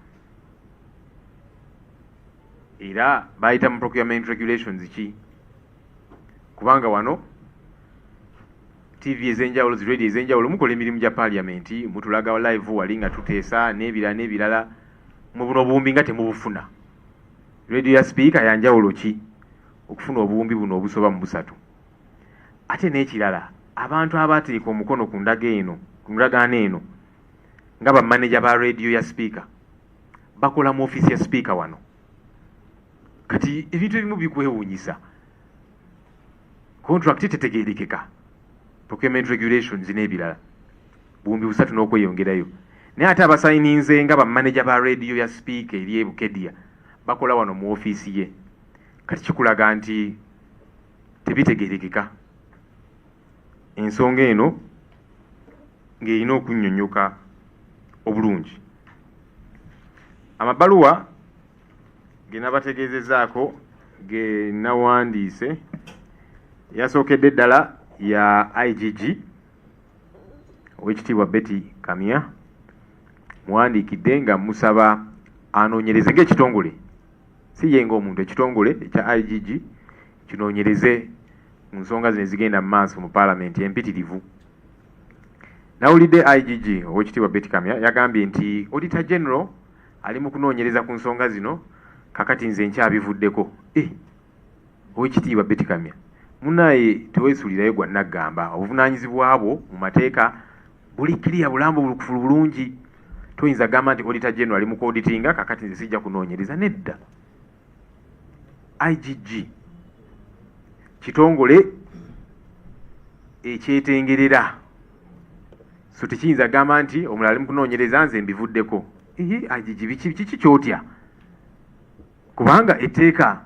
era bayita mu procurement regulations ki kubanga wano TV ezenjawulo radio ezenjawulo mukola emirimu gya parliament mutulaga live wali nga tuteesa n'ebirala mu buno obuwumbi nga temubufuna radio ya speaker yanjawulo ki okufuna obuwumbi buno obusoba mu 3 ate n'ekirala abantu abateeka omukono ku ndagaano eno nga bamanager ba radio ya speaker bakola mu office ya speaker wano kati ebintu ebimu bikwewuunyisa contract tetegeerekeka procurement regulations n'ebirala buwumbi 3 n'okweyongerayo naye ate abasayininze nga bamanager ba radio ya speaker eri e Bukedya bakola wano mu office ye kati kikulaga nti tebitegeerekeka ensonga eno ng'erina okunnyonnyoka obulungi. Amabaluwa ge nabategeezezaako ge nawandiise yasookedde eddala ya IGG Oweekitiibwa Betty Kamya muwandiikidde nga musaba anoonyereze ng'ekitongole si ye ng'omuntu ekitongole ekya IGG kinoonyereze mu nsonga zino ezigenda mu maaso mu parliament empitirivu. Nawulidde IGG Oweekitiibwa Betty Kamya yagambye nti Auditor General ali mu kunoonyereza ku nsonga zino kakati nze nkyabivuddeko. Oweekitiibwa Betty Kamya munaye teweesuulirayo gwa naggamba obuvunaanyizibwa bwo mu mateeka buli kiriya bulambo bulukufulu bulungi toyinza gamba nti Auditor General ali mu kuauditinga kakati nze sijja kunoonyereza nedda. IGG kitongole ekyetengerera so tekiyinza gamba nti omulala ali mu kunoonyereza nze mbivuddeko. IGG kiki kyotya kubanga etteeka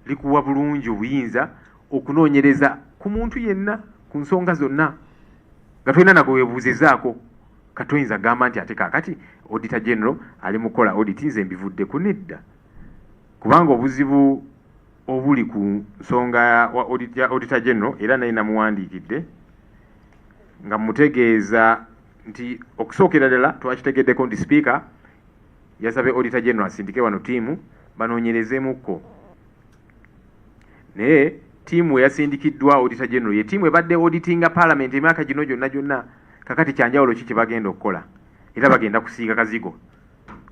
likuwa bulungi obuyinza okunoonyereza ku muntu yenna ku nsonga zonna nga tolina nago weebuuzizaako katoyinza gamba nti ate kaakati Auditor General ali mu kukola audit nze mbivuddeko nedda kubanga obuzibu obuli ku nsonga ya Auditor General era naye namuwandiikidde nga mutegeeza nti okusookera ddala twakitegeddeko nti speaker yasabye Auditor General asindike wano ttiimu banoonyerezeemukko naye ttiimu eyasindikiddwa Auditor General ye ttiimu ebadde auditinga parliament emyaka gino gyonna kakati kyanjawulo ki kye bagenda okukola era bagenda kusiiga kazigo.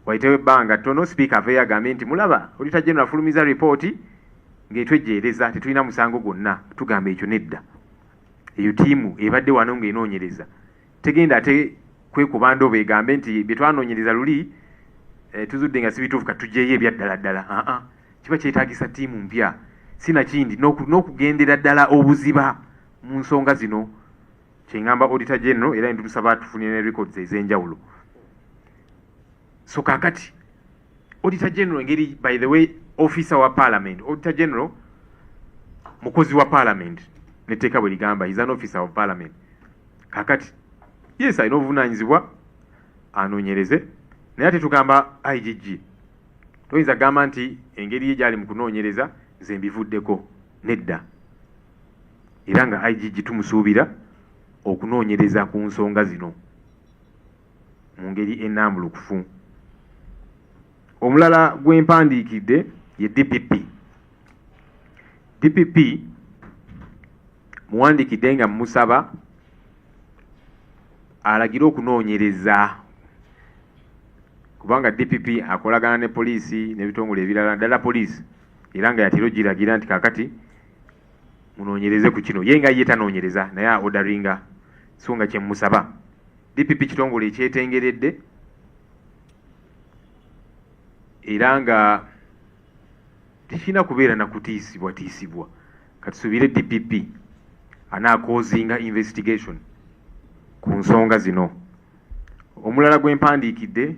Waitewe ebbanga ttono Speaker aveeyo agambe nti mulaba Auditor General afulumiza ripooti ng'etwejjeereza tetulina musango gwonna. Tugamba ekyo nedda. Eyo ttiimu ebadde wano ng'enoonyereza. Tegenda ate kwekuba ndobo egambe nti bye twanoonyereza luli tuzudde nga si bituufu katuggyeyo ebya ddala ddala. Kiba kyetaagisa ttiimu mpya. Sinakindi n'okugendera ddala obuziba mu nsonga zino. Kyengamba Auditor General era ntusaba tufunire ne records ez'enjawulo. So kakati Auditor General engeri, by the way, officer wa Parliament, Auditor General mukozi wa Parliament netteeka bwe ligamba is an officer of Parliament. Kakati yes alina obuvunaanyizibwa anoonyereze, naye ate tugamba IGG toyinza gamba nti engeri ye gyali mu kunoonyereza nze mbivuddeko. Nedda. Era nga IGG tumusuubira okunoonyereza ku nsonga zino mu ngeri ennambulukufu. Omulala gw'empandiikidde ye DPP. DPP muwandiikidde nga musaba alagire okunoonyereza, kubanga DPP akolagana ne poliisi n'ebitongole ebirala, ddala poliisi, era nga yatera ogiragira nti kakati munoonyereze ku kino. Ye nga ye tanoonyereza naye aodaringa, so nga kye musaba. DPP kitongole ekyetengeredde era nga tekirina kubeera na kutiisibwa. Katusuubire DPP anaakozinga investigation ku nsonga zino. Omulala gw'empandiikidde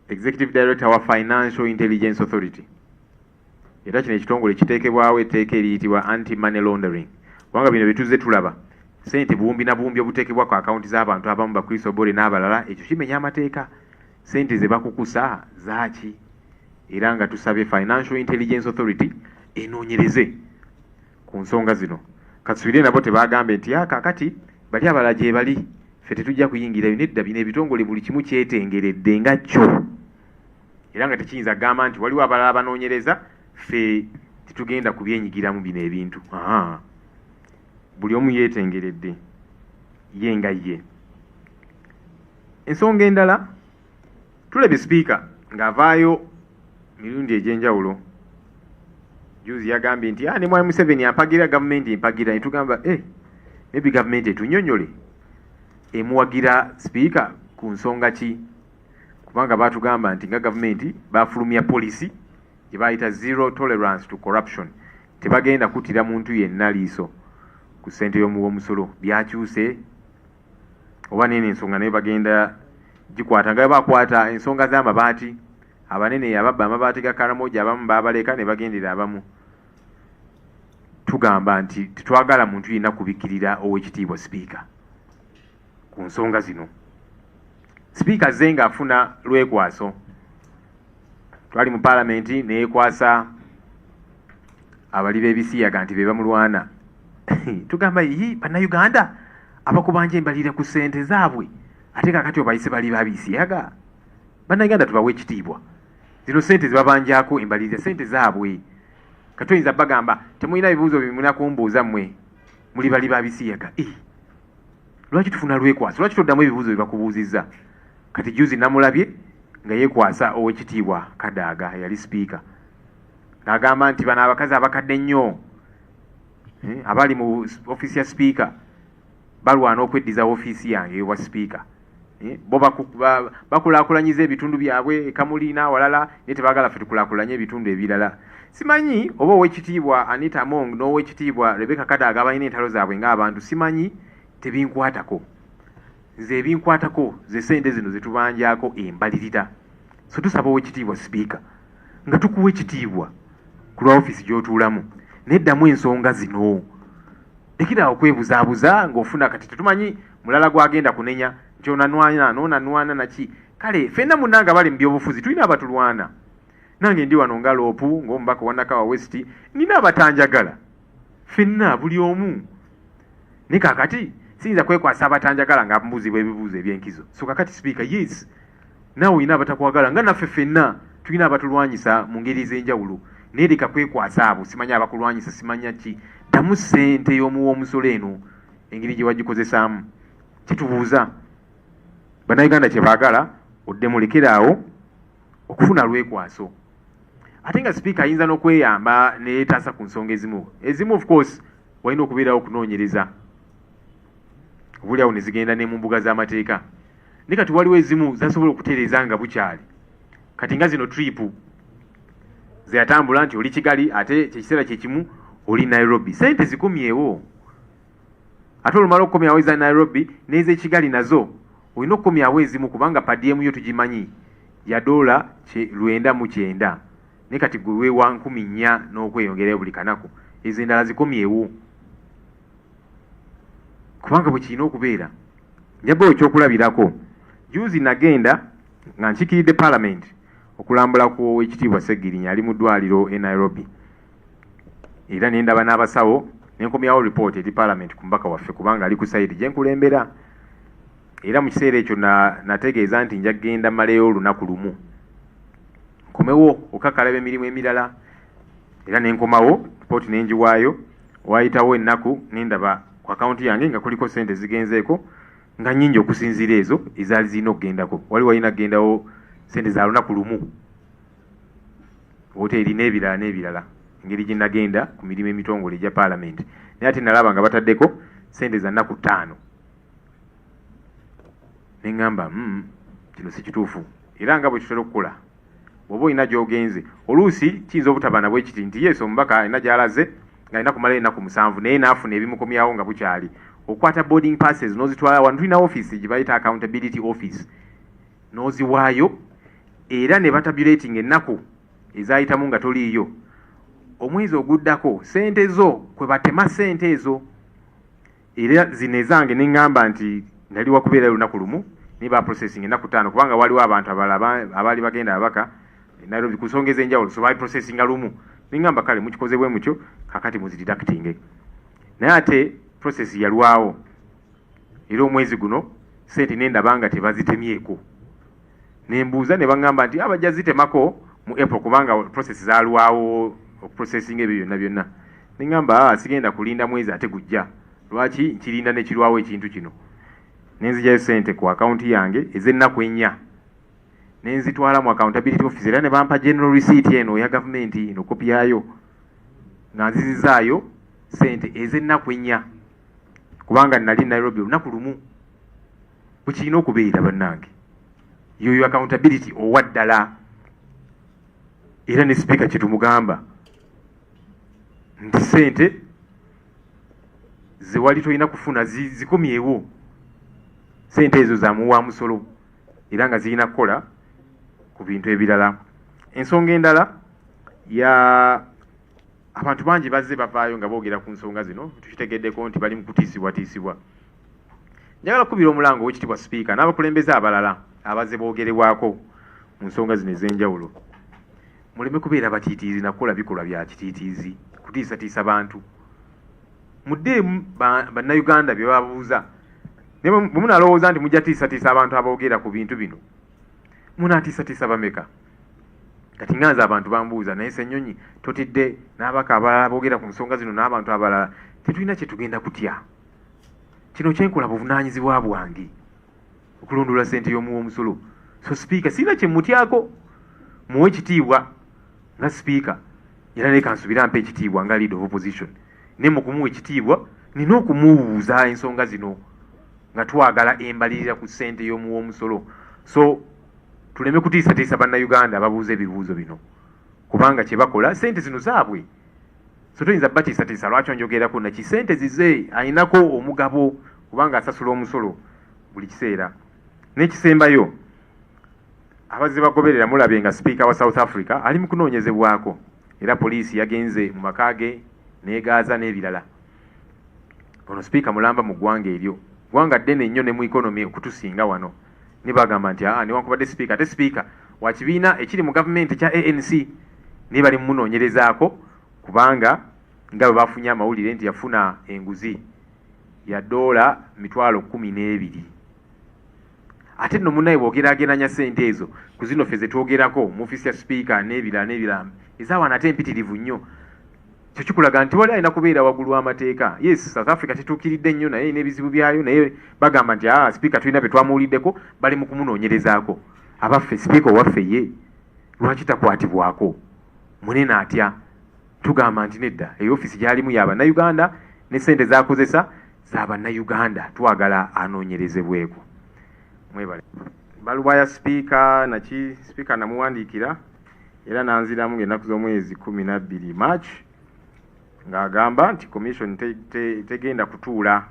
Executive Director wa Financial Intelligence Authority. Era kino ekitongole kiteekebwawo etteeka eriyitibwa anti-money laundering. Kubanga bino bituze tulaba sente buwumbi na buwumbi obuteekebwa ku akaunti z'abantu abamu bakristo bole n'abalala, ekyo kimenya amateeka. Sente ze bakukusa zaaki? Era nga tusabye Financial Intelligence Authority enoonyereze ku nsonga zino. Katusuubire nabo tebagambe nti kakati bali abalala gye bali ffe tetujja kuyingirayo. Nedda, bino ebitongole buli kimu kyetengeredde nga kyo, era nga tekiyinza gamba nti waliwo abalala abanoonyereza ffe tetugenda kubyenyigiramu bino ebintu. Buli omu yeetengeredde ye nga ye. Ensonga endala, tulebe Speaker ng'avaayo mirundi egy'enjawulo. Juzi yagambye nti ne Mwami Museveni ampagira, gavumenti empagira. Netugamba maybe gavumenti etunyonyole emuwagira Speaker ku nsonga ki? Kubanga baatugamba nti nga gavumenti bafulumya policy gye bayita zero tolerance to corruption. Tebagenda kuttira muntu yenna liiso ku ssente y'omusolo. Byakyuse oba nene ensonga naye bagenda gikwata nga bakwata ensonga z'amabaati. Abanene yababba amabaati ga Karamoja abamu baabaleka ne bagendera abamu. Tugamba nti tetwagala muntu yenna kubikkirira Oweekitiibwa Speaker ku nsonga zino. Speaker ze ng'afuna lwekwaso. Twali mu Parliament neyekwasa abali b'ebisiyaga nti be bamulwana. Tugamba bannayuganda abakubanja embalirira ku ssente zaabwe ate kakati obayise bali babisiyaga. Bannayuganda tubawe ekitiibwa. Zino ssente zibabanjako embalirira ssente zaabwe. Kati oyinza bagamba temulina bibuuzo bimuna kumbuuza mmwe muli bali babisiyaga. Lwaki tufuna lwekwaso? Lwaki toddamu ebibuuzo bye bakubuuzizza? Kati juzi namulabye nga yeekwasa Oweekitiibwa Kadaga yali Speaker. N'agamba nti bano abakazi abakadde nnyo abali mu office ya Speaker balwana okweddiza ofiisi yange ewa Speaker. Bo bakulaakulanyiza ebitundu byabwe Kamuli n'awalala naye tebaagala ffe tukulaakulanye ebitundu ebirala. Simanyi oba Oweekitiibwa Anita Among n'Oweekitiibwa Rebecca Kadaga balina entalo zaabwe ng'abantu. Simanyi, tebinkwatako. Nze ebinkwatako ze ssente zino zetubanjako embalirira. So tusaba Oweekitiibwa Speaker nga tukuwa ekitiibwa ku lwa office gy'otuulamu. Neddamu ensonga zino. Lekera okwebuzaabuza ng'ofuna kati tetumanyi mulala gwagenda kunenya nti onanwana n'onanwana naki. Kale ffenna munnanga bali mu byobufuzi tulina abatulwana. Nange ndi wano nga LOP ng'omubaka wa Nakawa West nina abatanjagala. Ffenna buli omu. Ne kakati siyinza kwekwasa abatanjagala nga mbuuzibwa ebibuuzo eby'enkizo. So kakati Speaker, yes, naawe olina abatakwagala nga naffe ffenna tulina abatulwanyisa mu ngeri ez'enjawulo. Naye leka kwekwasa abo, simanya abakulwanyisa, simanya ki. Ddamu ssente y'omuwa omusolo eno engeri gye wagikozesaamu. Kitubuuza bannayuganda kye baagala odde mulekeraawo okufuna lwekwaso. Ate nga sipiika ayinza n'okweyamba neyeetaasa ku nsonga ezimu of course walina okubeerawo okunoonyereza obuli awo ne zigenda ne mu mbuga z'amateeka, ne kati waliwo ezimu zasobola okutereeza nga bukyali. Kati nga zino tripu zeyatambula nti oli Kigali ate kyekiseera kyekimu oli Nairobi, sente zikomyewo. Ate olumala okukomyawo eza Nairobi n'eze Kigali nazo olina okukomyawo ezimu, kubanga padiem yo tugimanyi ya $900, ne kati gwe weewa 4,000 n'okweyongerayo buli kanaku. Ezo endala zikomyewo kubanga bwe kirina okubeera. Njabawo ekyokulabirako, juzi nagenda nga nkikiridde Parliament okulambula ku ekitiibwa Ssegirinya ali mu ddwaliro e Nairobi, era ne ndaba n'abasawo ne nkomyawo report eri Parliament ku mbaka waffe kubanga ali ku side gye nkulembera. Era mu kiseera ekyo nategeeza nti nja kugenda maleyo olunaku lumu nkomewo okakalaba emirimu emirala, era ne nkomawo report ne njiwaayo. Waayitawo ennaku ne ndaba ku akaunti yange nga kuliko sente zigenzeeko nga nnyingi okusinziira ezo ezaali zirina okugendako. Wali walina kugendawo sente za lunaku lumu, woteeri n'ebirala engeri gye nagenda ku mirimu emitongole egya Parliament. Naye ate nalaba nga bataddeko sente za nnaku 5. Ne ŋŋamba kino si kituufu, era nga bwe tutera okukola bw'oba olina gy'ogenze oluusi kiyinza obutaba nabwe kiti nti yesu omubaka alina gy'alaze nga alina kumala ennaku 7 naye n'afuna ebimukomyawo nga bukyali. Okwata boarding passes n'ozitwala wano, tulina office gye bayita accountability office, n'oziwaayo era ne batabulating ennaku ezayitamu nga toliiyo. Omwezi oguddako sente zo kwe batema sente ezo. Era zino ezange ne ŋŋamba nti nali wakubeera lunaku lumu ne ba processing ennaku 5 kubanga waliwo abantu abaali bagenda abaka Nairobi ku nsonga ez'enjawulo, so baali processinga lumu. Ne ŋŋamba kale mukikoze bwe mutyo kakati muzideducting. Naye ate process yalwawo era omwezi guno sente ne ndaba nga tebazitemyeko. Ne mbuuza ne baŋŋamba nti abajja zitemako mu April kubanga process zaalwawo okuprocessing ebyo byonna. Ne ŋŋamba sigenda kulinda mwezi ate gujja, lwaki nkirinda ne kirwawo ekintu kino. Ne nzijayo sente ku akaunti yange ez'ennaku 4 ne nzitwala mu accountability office, era ne bampa general receipt eno ya government eno kopi yayo nga nzizizaayo sente ez'ennaku 4 kubanga nali Nairobi olunaku lumu. Bwe kirina okubeera bannange, yoyo accountability owa ddala. Era ne speaker kye tumugamba nti sente ze wali tolina kufuna zikomyewo. Sente ezo za muwa musolo era nga zirina kukola ku bintu ebirala. Ensonga endala ya abantu bangi bazze bavaayo nga boogera ku nsonga zino, tukitegeddeko nti bali mu kutiisibwatiisibwa. Njagala kubira omulango w'ekitiibwa sipiika n'abakulembeze abalala abazze boogerebwako mu nsonga zino ez'enjawulo. Muleme kubeera batiitiizi nakukola bikolwa bya kitiitiizi, kutiisatiisa bantu. Muddeemu bannayuganda bye babuuza. Ne bwe munalowooza nti mujja tiisatiisa abantu aboogera ku bintu bino, munaatiisatiisa bameka? Kati nganze abantu bambuuza, naye Ssenyonyi totidde n'abaka abalala boogera ku nsonga zino n'abantu abalala, tetulina kye tugenda kutya. Kino kyenkola buvunaanyizibwa bwange okulondoola ssente y'omuwa omusolo. So sipiika sirina kye mutyako, muwe ekitiibwa nga sipiika, era ne kansubira mpa ekitiibwa nga leader of opposition. Ne mu kumuwa ekitiibwa nina okumubuuza ensonga zino nga twagala embalirira ku ssente y'omuwa omusolo. So tuleme kutiisatiisa bannayuganda ababuuza ebibuuzo bino kubanga kye bakola ssente zino zaabwe. So toyinza batiisatiisa lwaki onjogerako naki ssente zize, ayinako omugabo kubanga asasula omusolo buli kiseera. N'ekisembayo abazze bagoberera mulabe nga sipiika wa South Africa ali mu kunoonyezebwako era poliisi yagenze mu maka ge n'egaaza n'ebirala. Ono sipiika mulamba mu ggwanga eryo, ggwanga ddene nnyo ne mu ikonomi okutusinga wano. Ne bagamba nti newankubadde sipiika ate sipiika wa kibiina ekiri mu gavumenti ekya ANC ne bali mu munoonyerezaako kubanga nga bwe bafunye amawulire nti yafuna enguzi ya $12,000. Ate nno munnaye bw'ogeraageranya ssente ezo ku zino ffe ze twogerako mu ofiisi ya sipiika n'ebirala ezaawana ate empitirivu nnyo. kyo kikulaga nti wali alina kubeera waggulu w'amateeka. Yes, South Africa tetuukiridde nnyo naye n'ebizibu byayo, naye bagamba nti sipiika tulina bye twamuwuliddeko bali mu kumunoonyerezaako. Abaffe sipiika owaffe ye lwaki takwatibwako? Munene atya? Tugamba nti nedda ofisi gy'alimu y'Abannayuganda ne ssente z'akozesa z'Abannayuganda, twagala anoonyerezebweko. Mwebale. Baluwa ya sipiika sipiika namuwandiikira era nanziramu ng'ennaku z'omwezi 12 March ng'agamba nti commission tegenda kutuula,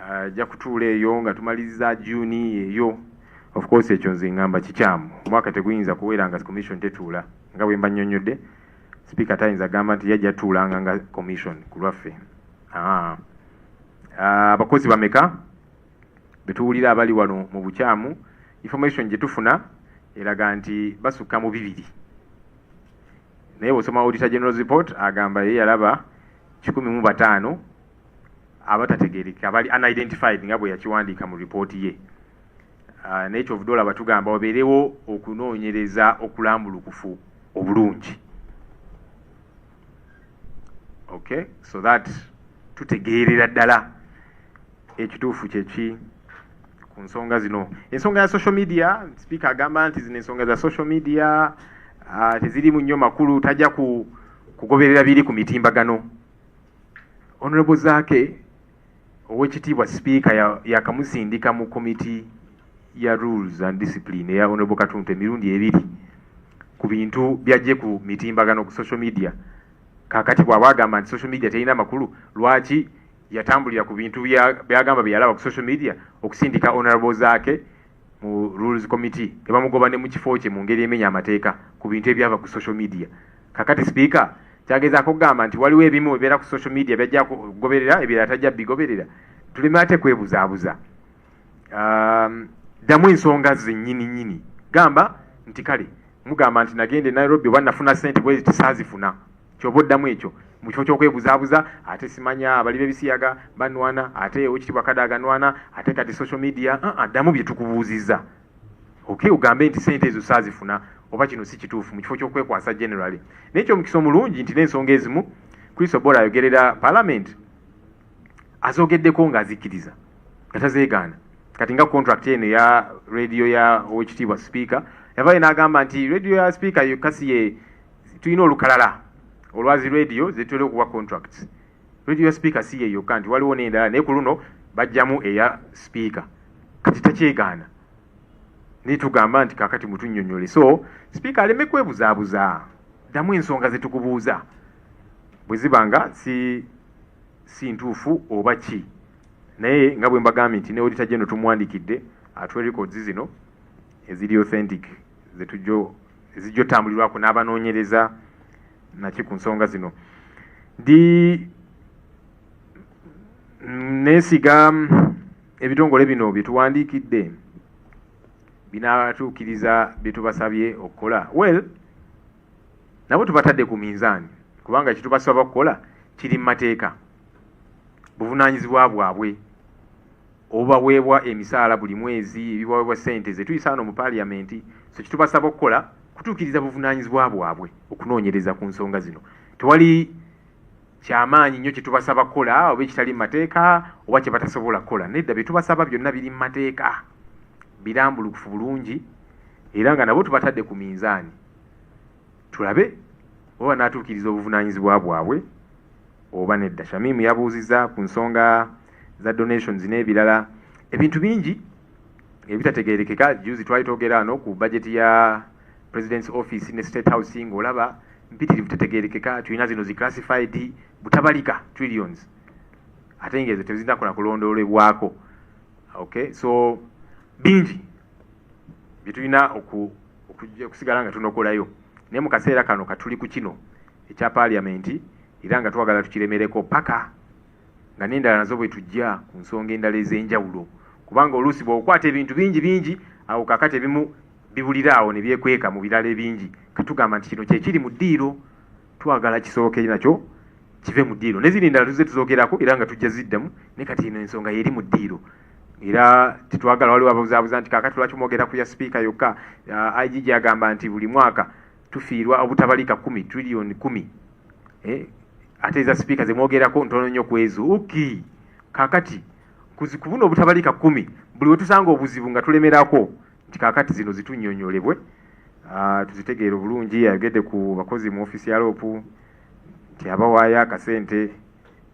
ajja kutuula eyo nga tumaliriza Juni eyo. Of course ekyo nze ngamba kikyamu, omwaka teguyinza kuwera nga commission tetuula nga bwe mba nnyonnyodde. Sipiika tayinza gamba nti yajja tuulanga nga commission ku lwaffe. Abakozi bameka betuwulira abali wano mu bukyamu, information gye tufuna eraga nti basukka mu 2. Naye bw'osoma Auditor General's Report agamba ye yalaba 105 abatategeereka abali unidentified nga bwe yakiwandiika mu report ye. N'ekyo obudola batugamba wabeerewo okunoonyereza okulambulukufu obulungi. Okay, so that tutegeerera ddala ekituufu kyeki ku nsonga zino. Ensonga ya social media, speaker agamba nti zino ensonga za social media tezirimu nnyo makulu, tajja kugoberera biri ku mitimbagano. Honorable Zaake ow'ekitiibwa speaker yakamusindika mu committee ya rules and discipline ya Honorable Katuntu emirundi 2 ku bintu byajje ku mitimbagano ku social media. Kakati bw'abagamba nti social media terina makulu, lwaki yatambulira ku bintu byagamba byalaba ku social media okusindika Honorable Zaake mu rules committee ebamugoba ne mu kifo kye mu ngeri emenya amateeka ku bintu ebyava ku social media. Kakati speaker kyagezaako kugamba nti waliwo ebimu ebibeera ku social media byajja kugoberera ebirala tajja bigoberera. Tuleme ate kwebuzaabuza. Ddamu ensonga zennyini gamba nti kale mugamba nti nagende Nairobi oba nafuna ssente bwe tisaazifuna. Kyoba oddamu ekyo mu kifo ky'okwebuzaabuza, ate simanya abali b'ebisiyaga banwana, ate owekitiibwa Kadaga nwana, ate kati social media. Ddamu bye tukubuuzizza. Okay, ugambe nti ssente ezo saazifuna oba kino si kituufu mu kifo ky'okwekwasa generally. N'ekyo omukisa omulungi nti n'ensonga ezimu Chris Obola ayogerera Parliament azogeddeko ng'azikkiriza nga tazeegaana. Kati nga contract eno ya radio ya owekitiibwa speaker yavayo n'agamba nti radio ya speaker yokka si ye tulina olukalala olwazi radio zetwera okuwa contracts. Radio ya speaker si ye yokka nti waliwo n'endala naye ku luno bajjamu eya speaker. Kati takyegaana. Nitugamba nti kakati mutunnyonnyole. So speaker aleme kwebuzaabuza, ddamu ensonga ze tukubuuza bwe zibanga si ntuufu oba ki. Naye nga bwe mbagambye nti ne Auditor General tumuwandiikidde atuwe records zino eziri authentic ezijja otambulirwako n'abanoonyereza naki ku nsonga zino. Neesiga ebitongole bino bye tuwandiikidde binaatuukiriza bye tubasabye okukola. Well, nabo tubatadde ku minzaani kubanga kitubasaba okukola kiri mu mateeka, buvunaanyizibwa bwabwe. Obaweebwa emisaala buli mwezi, ebibaweebwa ssente ze tuyisa hano mu Parliament. So kitubasaba okukola kutuukiriza buvunaanyizibwa bwabwe okunoonyereza ku nsonga zino. Tewali kyamaanyi nnyo kitubasaba kukola oba ekitali mu mateeka oba kye batasobola kukola. Nedda bye tubasaba byonna biri mu mateeka, birambulukufu bulungi era nga nabo tubatadde ku minzaani tulabe oba naatuukiriza obuvunaanyizibwa bwabwe oba nedda. Shamimu yabuuzizza ku nsonga za donations n'ebirala ebintu bingi ebitategeerekeka. Juzi twali twogera ano ku budget ya President's Office ne State House ng'olaba mpitirivu tetegeerekeka, tulina zino classified butabalika trillions ate ng'ezo tezinakola kulondoolebwako. Okay, so bingi bye tulina okusigala nga tunokolayo. Naye mu kaseera kano katuli ku kino ekya Parliament era nga twagala tukiremereko paka nga n'endala nazo bwe tujja ku nsonga endala ez'enjawulo, kubanga oluusi bw'okwata ebintu bingi awo kakati ebimu bibulira awo ne byekweka mu birala ebingi. Katugamba nti kino kyekiri mu ddiiro, twagala kisookere nakyo kive mu ddiiro. N'ezindi endala tuzze tuzoogerako era nga tujja ziddamu, ne kati ino ensonga yeri mu ddiiro. Era tetwagala waliwo ababuzaabuza nti kakati lwaki mwogera ku ya speaker yokka. IG agamba nti buli mwaka tufiirwa obutabalika 10 trillion 10 ate eza speaker zemwogerako ntono nnyo ku ezo uki kakati ku buno obutabalika 10 buli wetusanga obuzibu nga tulemerako nti kakati zino zitunnyonnyolebwe tuzitegeere bulungi. Ayogedde ku bakozi mu ofisi ya LOP nti abawaayo akasente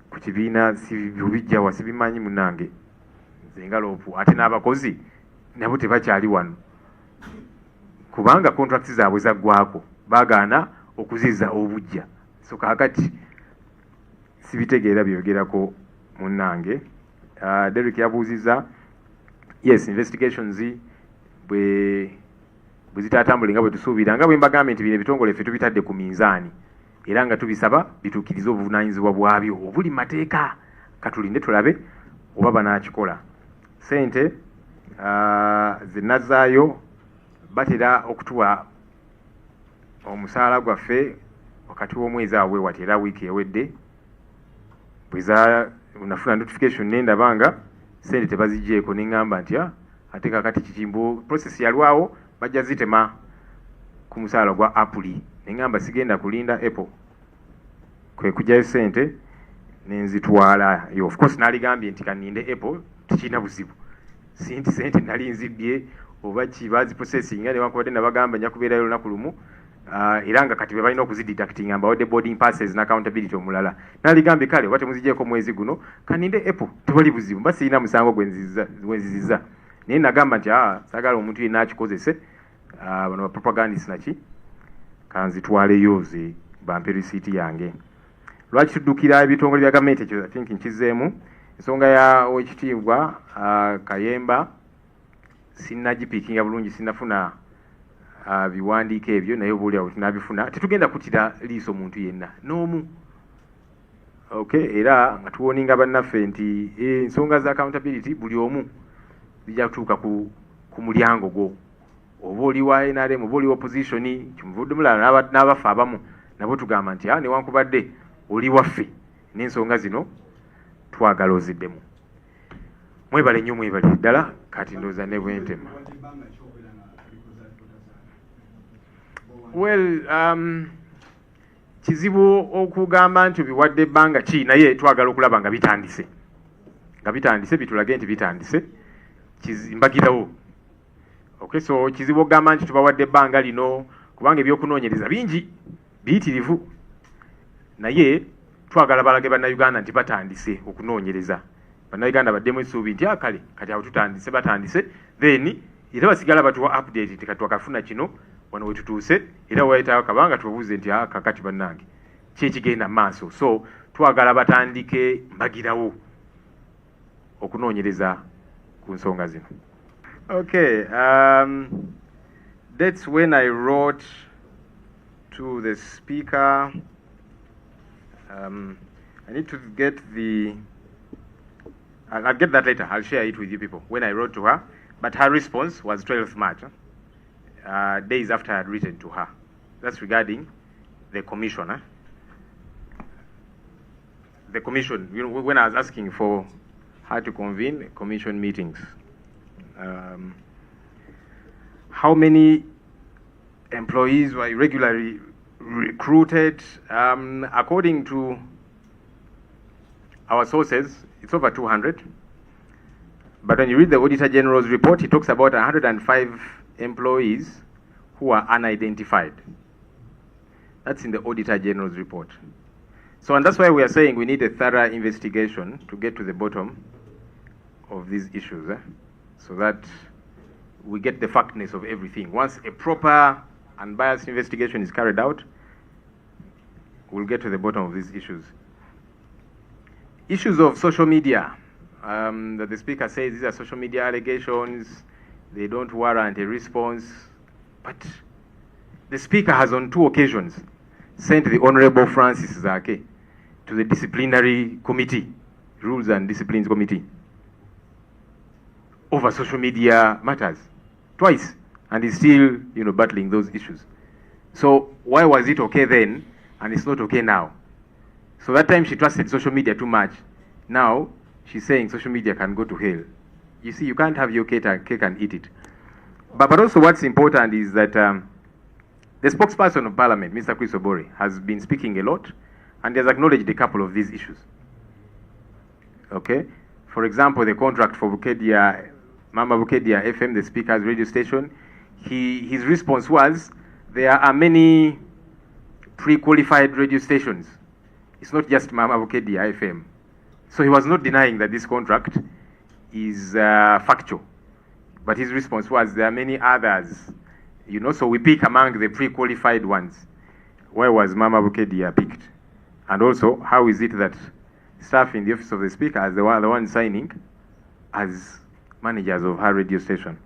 ku kibiina sibijja wasibimanyi munange zenga LOP ate n'abakozi nabo tebakyali wano kubanga contracts zaabwe zaggwako baagaana okuziza obujja. So kakati sibitegeera byogerako munange. Derek yabuuziza yes investigations bwe zitatambule nga bwe tusuubira nga bwe mbagambye nti bino ebitongole ffe tubitadde ku minzaani era nga tubisaba bituukirize obuvunaanyizibwa bwabyo obuli mateeka katulinde tulabe oba banaakikola. Sente ze nazzaayo batera okutuwa omusaala gwaffe wakati w'omwezi awo wati era wiiki ewedde bweza nafuna notification nendabanga sente tebazigyeko neŋŋamba nti ate kakati kikimbu process yalwawo bajja zitema ku musaala gwa Apple neŋŋamba sigenda kulinda Apple kwe kujjayo sente nenzitwalayo. Of course naligambye nti kaninde Apple tikirina buzibu sinti sente nali nzibbye oba kibazi processinga newankubadde nabagamba nja kubeerayo olunaku lumu era nga kati bebalina okuzididacting ambawadde boarding passes na accountability omulala. Naligambye kale oba temuzigyeko mwezi guno kaninde Apple tewali buzibu mba sirina musango gwenziziza naye nagamba nti sagala omuntu yenna akikozese bano ba propagandist naki kanzitwaleyo ze bampe risiiti yange. Lwaki tuddukira ebitongole bya gavumenti ekyo I think nkizeemu ensonga ya wekitiibwa Kayemba sinnagipiikinga bulungi sinnafuna biwandiiko ebyo naye obuulyawo tunabifuna tetugenda kutira liiso muntu yenna n'omu era nga tuwoninga bannaffe nti ensonga za accountability buli omu bijja kutuuka ku mulyango gwo oba oli wa NRM oba oli wa opposition kimuvudde mulala n'abafe abamu nabo tugamba nti newankubadde oli waffe n'ensonga zino twagala oziddemu. Mwebale nnyo mwebale ddala kati ndooza ne bwentema. Well, kizibu okugamba nti biwadde ebbanga ki naye twagala okulaba nga bitandise bitulage nti bitandise mbagirawo. So kizibu okugamba nti tubawadde ebbanga lino kubanga ebyokunoonyereza bingi biyitirivu naye twagala balage bannayuganda nti batandise okunoonyereza. Bannayuganda baddemu essuubi nti kale kati awo tutandise batandise then era basigala batuwa update tikatwakafuna kino wano wetutuuse era wayitayo kabanga tubuuze nti kakati bannange kyekigenda maaso. So twagala batandike mbagirawo okunoonyereza ku nsonga zino. Okay, that's when I wrote to the speaker. I need to get I'll get that later. I'll share it with you people when I wrote to her. But her response was 12th March, days after I had written to her. That's regarding the commission. The commission, when I was asking for her to convene commission meetings. How many employees were irregularly recruited? According to our sources, it's over 200. But when you read the Auditor General's report, he talks about 105 employees who are unidentified. That's in the Auditor General's report. So, and that's why we are saying we need a thorough investigation to get to the bottom of these issues, so that we get the factness of everything. Once a proper unbiased investigation is carried out, we'll get to the bottom of these issues. Issues of social media, that the speaker says these are social media allegations, they don't warrant a response, but the speaker has on 2 occasions sent the Honorable Francis Zake to the disciplinary committee, Rules and Disciplines Committee, over social media matters, twice, and he's still, battling those issues. So why was it okay then, and it's not okay now? So that time she trusted social media too much. Now she's saying social media can go to hell. You see, you can't have your cake and eat it. But also what's important is that the spokesperson of Parliament, Mr. Chris Obore, has been speaking a lot, and he has acknowledged a couple of these issues. Okay? For example, the contract for Bukedia, Mama Bukedia FM, the speaker's radio station, his response was, there are many pre-qualified radio stations. It's not just Mama Bukedia FM. So he was not denying that this contract is factual. But his response was, there are many others, you know, so we pick among the pre-qualified ones. Why was Mama Bukedia picked? And also, how is it that staff in the office of the speaker are the ones signing as managers of her radio station?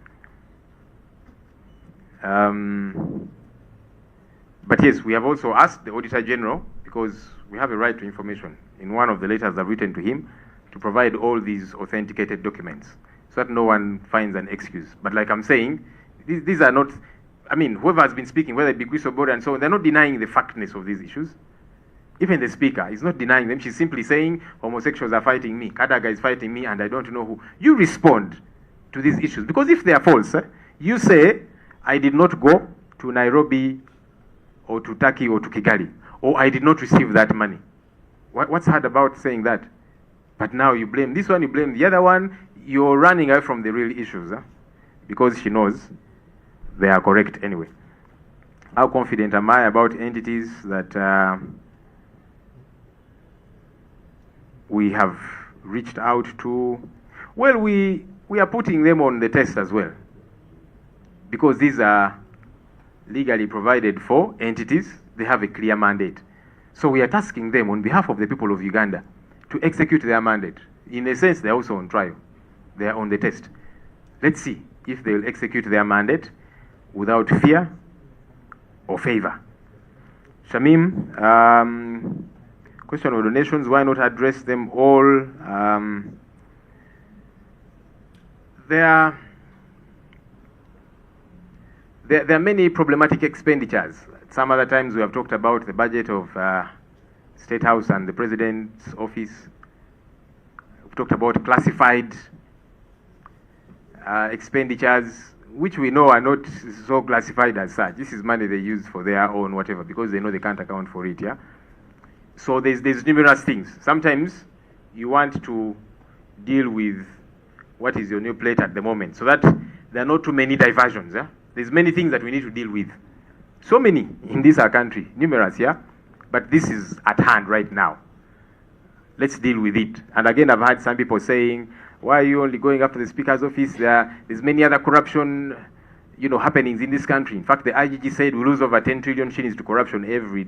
But yes, we have also asked the Auditor General, because we have a right to information, in one of the letters I've written to him, to provide all these authenticated documents, so that no one finds an excuse. But like I'm saying, these are not, I mean, whoever has been speaking, whether it be Whistleblower and so on, they're not denying the factness of these issues. Even the speaker is not denying them. She's simply saying, homosexuals are fighting me, Kadaga is fighting me, and I don't know who. You respond to these issues. Because if they are false, you say, I did not go to Nairobi or to Turkey or to Kigali, or I did not receive that money. What's hard about saying that? But now you blame this one, you blame the other one, you're running away from the real issues, because she knows they are correct anyway. How confident am I about entities that we have reached out to? Well, we are putting them on the test as well, because these are legally provided for entities. They have a clear mandate. So we are tasking them on behalf of the people of Uganda to execute their mandate. In a sense, they're also on trial. They are on the test. Let's see if they'll execute their mandate without fear or favor. Shamim, question of donations, why not address them all? There are many problematic expenditures. Some other times we have talked about the budget of State House and the President's office. We've talked about classified expenditures, which we know are not so classified as such. This is money they use for their own whatever, because they know they can't account for it, yeah? So there's numerous things. Sometimes you want to deal with what is on your plate at the moment, so that there are not too many diversions, yeah? There's many things that we need to deal with. So many in this our country, numerous, yeah? But this is at hand right now. Let's deal with it. And again, I've had some people saying, why are you only going after the Speaker's office? There's many other corruption, happenings in this country. In fact, the IGG said we lose over 10 trillion shillings to corruption every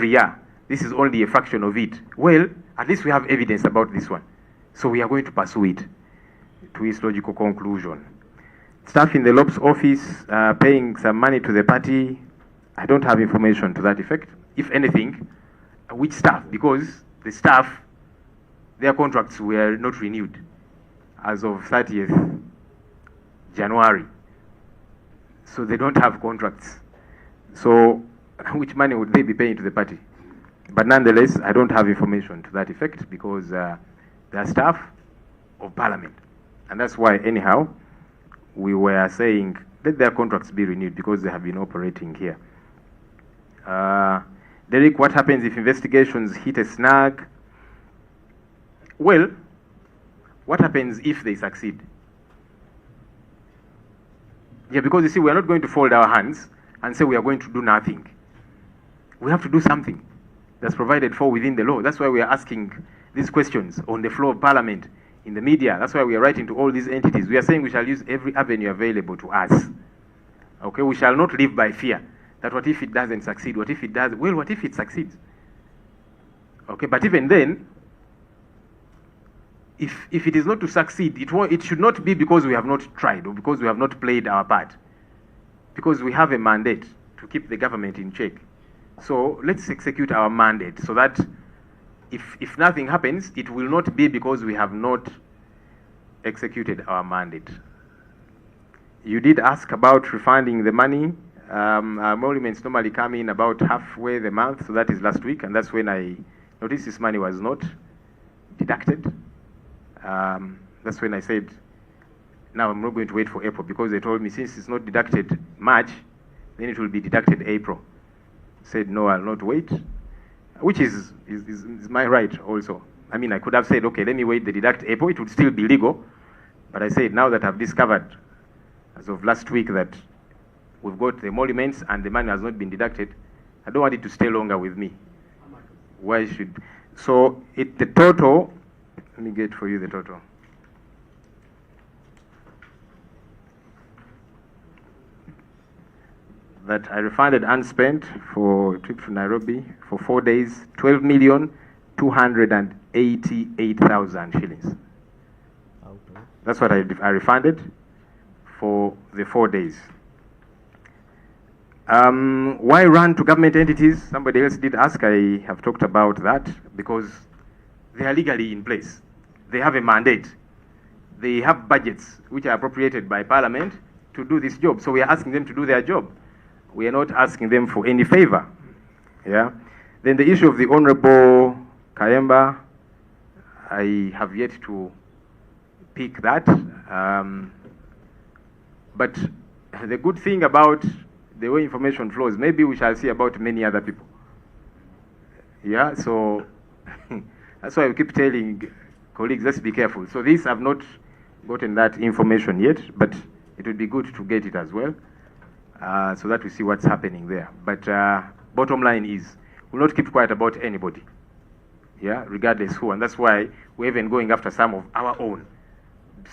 year. This is only a fraction of it. Well, at least we have evidence about this one. So we are going to pursue it to its logical conclusion. Staff in the LOP's office paying some money to the party, I don't have information to that effect. If anything, which staff? Because the staff, their contracts were not renewed as of 30th January. So they don't have contracts. So which money would they be paying to the party? But nonetheless, I don't have information to that effect, because they are staff of Parliament. And that's why, anyhow, we were saying, let their contracts be renewed, because they have been operating here. Derek, what happens if investigations hit a snag? Well, what happens if they succeed? Yeah, because you see, we are not going to fold our hands and say we are going to do nothing. We have to do something that's provided for within the law. That's why we are asking these questions on the floor of Parliament, in the media. That's why we are writing to all these entities. We are saying we shall use every avenue available to us. Okay, we shall not live by fear. That what if it doesn't succeed? What if it does? Well, what if it succeeds? Okay, but even then, if it is not to succeed, it should not be because we have not tried or because we have not played our part. Because we have a mandate to keep the government in check. So let's execute our mandate, so that if nothing happens, it will not be because we have not executed our mandate. You did ask about refunding the money. Our emoluments normally come in about halfway the month, so that is last week, and that's when I noticed this money was not deducted. That's when I said, now I'm not going to wait for April, because they told me since it's not deducted March, then it will be deducted April. I said, no, I'll not wait. which is my right also. I mean, I could have said, okay, let me wait the deduct April, it would still be legal. But I said, now that I've discovered, as of last week, that we've got the emoluments and the money has not been deducted, I don't want it to stay longer with me. Why should... So, the total, let me get for you the total. That I refunded unspent for a trip to Nairobi for 4 days, 12,288,000 shillings. Okay. That's what I refunded for the 4 days. Why run to government entities? Somebody else did ask. I have talked about that because they are legally in place. They have a mandate. They have budgets which are appropriated by Parliament to do this job. So we are asking them to do their job. We are not asking them for any favor. Yeah. Then the issue of the Honorable Kayemba, I have yet to pick that. But the good thing about the way information flows, maybe we shall see about many other people. Yeah, so that's why we keep telling colleagues, let's be careful. So this, I've not gotten that information yet, but it would be good to get it as well, so that we see what's happening there. But bottom line is, we'll not keep quiet about anybody, yeah, regardless who, and that's why we're even going after some of our own,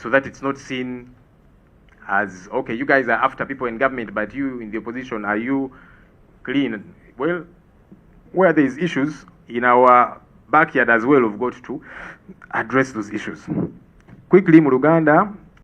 so that it's not seen as, okay, you guys are after people in government, but you in the opposition, are you clean? Well, where there is issues in our backyard as well, we've got to address those issues. Quickly, Muruganda,